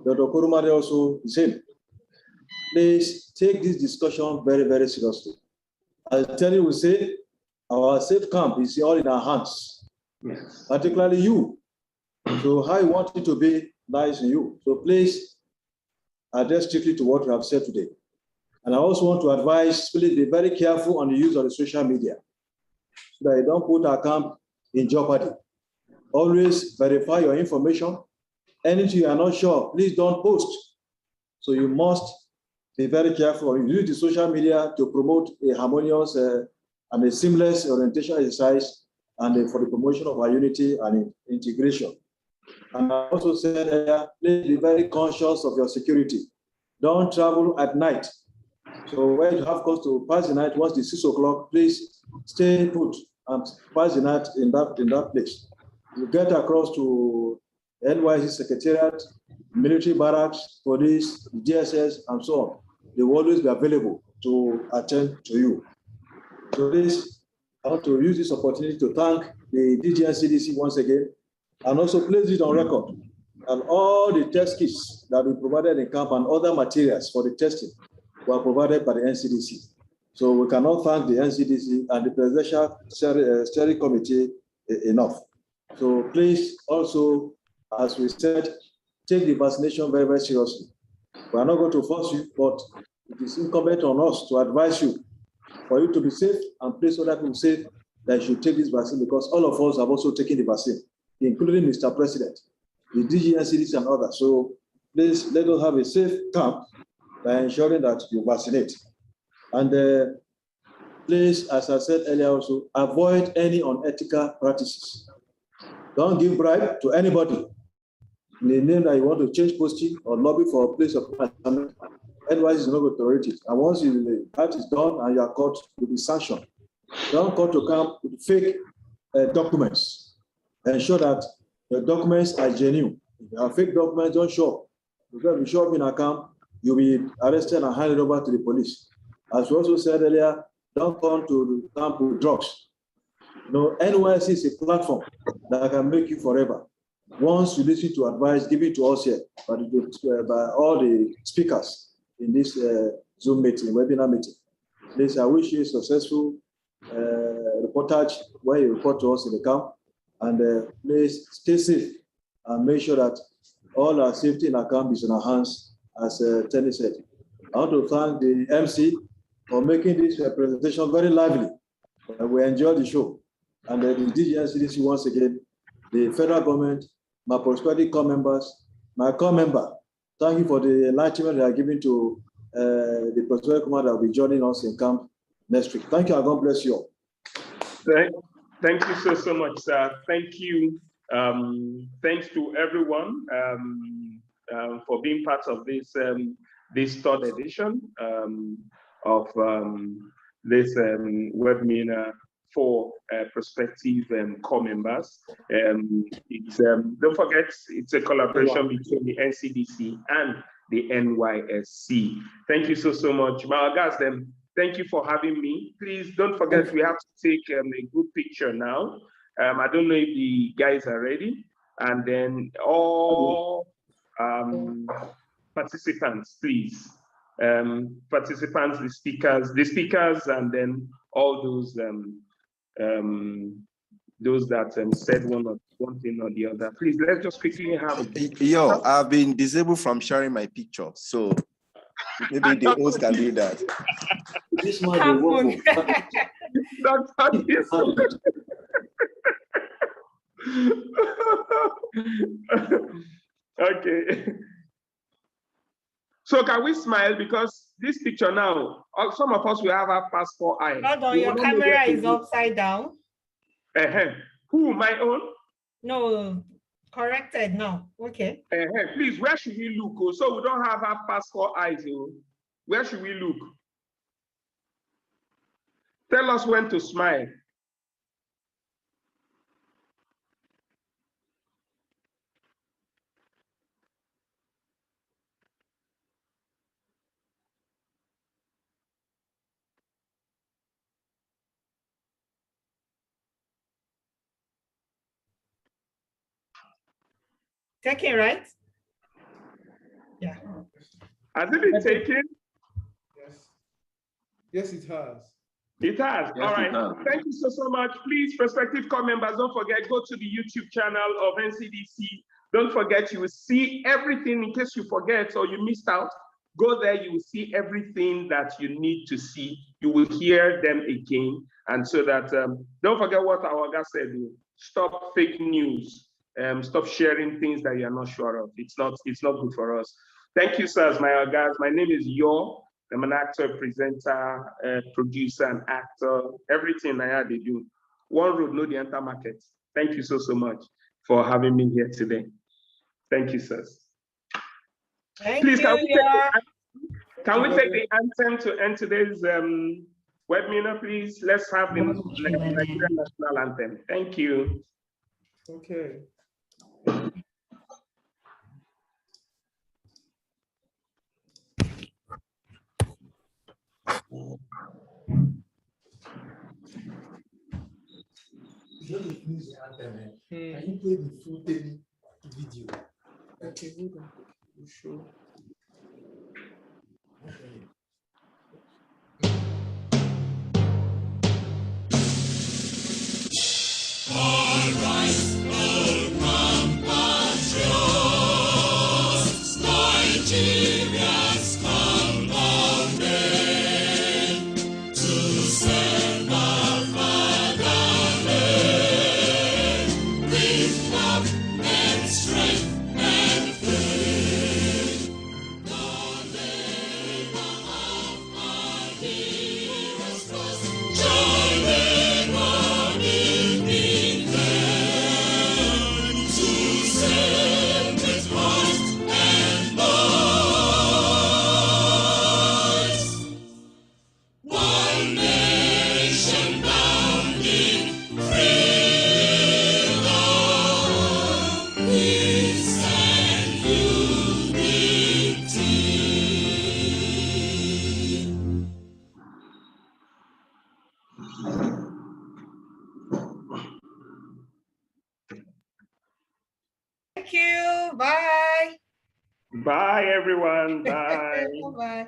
Dr. Kurumade also the same. Please take this discussion very, very seriously. I'll tell you, we say our safe camp is all in our hands, yes. Particularly you. So how you want it to be lies in you. So please adhere strictly to what we have said today. And I also want to advise, please be very careful on the use of the social media so that you don't put our camp in jeopardy. Always verify your information. Anything you are not sure, please don't post. So you must be very careful. You use the social media to promote a harmonious and a seamless orientation exercise and for the promotion of our unity and integration. And I also said earlier, please be very conscious of your security. Don't travel at night. So when you have cause to pass the night, once it's 6 o'clock, please stay put and pass the night in that place. You get across to NYSC Secretariat, military barracks, police, DSS, and so on. They will always be available to attend to you. So this, I want to use this opportunity to thank the DG Ncdc once again, and also place it on record. And all the test kits that we provided in camp and other materials for the testing were provided by the Ncdc. So we cannot thank the Ncdc and the Presidential Steering Committee enough. So please also, as we said, take the vaccination very, very seriously. We are not going to force you, but it is incumbent on us to advise you for you to be safe and place other people safe that you should take this vaccine, because all of us have also taken the vaccine, including Mr. President, the DG Ncdc and others. So please let us have a safe camp by ensuring that you vaccinate. And please, as I said earlier also, avoid any unethical practices. Don't give bribe to anybody in the name that you want to change posting or lobby for a place of employment. NYSC is not going to tolerate it. And once that is done and you are caught, you'll be sanctioned. Don't come to camp with fake documents. Ensure that the documents are genuine. If you have fake documents, don't show up. Because if you show up in a camp, you'll be arrested and handed over to the police. As we also said earlier, don't come to the camp with drugs. You know, NYSC is a platform that can make you forever. Once you listen to advice given to us here by all the speakers in this Zoom meeting, webinar meeting, please, I wish you a successful reportage where you report to us in the camp, and please stay safe and make sure that all our safety in our camp is in our hands, as Tenny said. I want to thank the MC for making this presentation very lively. We enjoyed the show. And the DG and CDC once again, the federal government, my prospective core members, my core member, thank you for the enlightenment they are giving to the prospective commander that will be joining us in camp next week. Thank you, and God bless you all. Thank you so much, sir. Thank you. Thanks to everyone for being part of this this third edition of this webinar for prospective core members. Don't forget, it's a collaboration between the NCDC and the NYSC. Thank you so much. My guys, thank you for having me. Please don't forget, we have to take a good picture now. I don't know if the guys are ready. And then all participants, please. Participants, the speakers, and then all those that said one thing or the other. Please, let's just quickly have Yo, I've been disabled from sharing my picture, so maybe the host can do that. This man will Okay. So can we smile, because this picture now, some of us will have our passport eye. Hold on, your camera is upside down. Who, my own? No, corrected now. Okay. Please, where should we look? Oh, so we don't have our passport eyes. Oh. Where should we look? Tell us when to smile. Taken, right? Yeah. Has it been taken? Yes. Yes, it has. It has. Yes, all right. Thank you so much. Please, prospective core members, don't forget, go to the YouTube channel of NCDC. Don't forget, you will see everything. In case you forget or you missed out, go there, you will see everything that you need to see. You will hear them again. And so that, don't forget what our guy said, stop fake news. Stop sharing things that you're not sure of. It's not good for us. Thank you, sirs, my guys. My name is Yo. I'm an actor, presenter, producer, and actor. Everything I had to do. One road, know the entire market. Thank you so much for having me here today. Thank you, sirs. Please, can we take the anthem to end today's webinar, please? Let's have the Nigerian national anthem. Thank you. Okay. Just finish the anthem. Can you play the full video? Okay, hold on. You sure? Okay. All rise, all compatriots, Nigeria's come on men to serve our fatherland with love and strength and faith. The labor of our heroes was joy in being there. Thank you. Bye. Bye, everyone. Bye. Bye.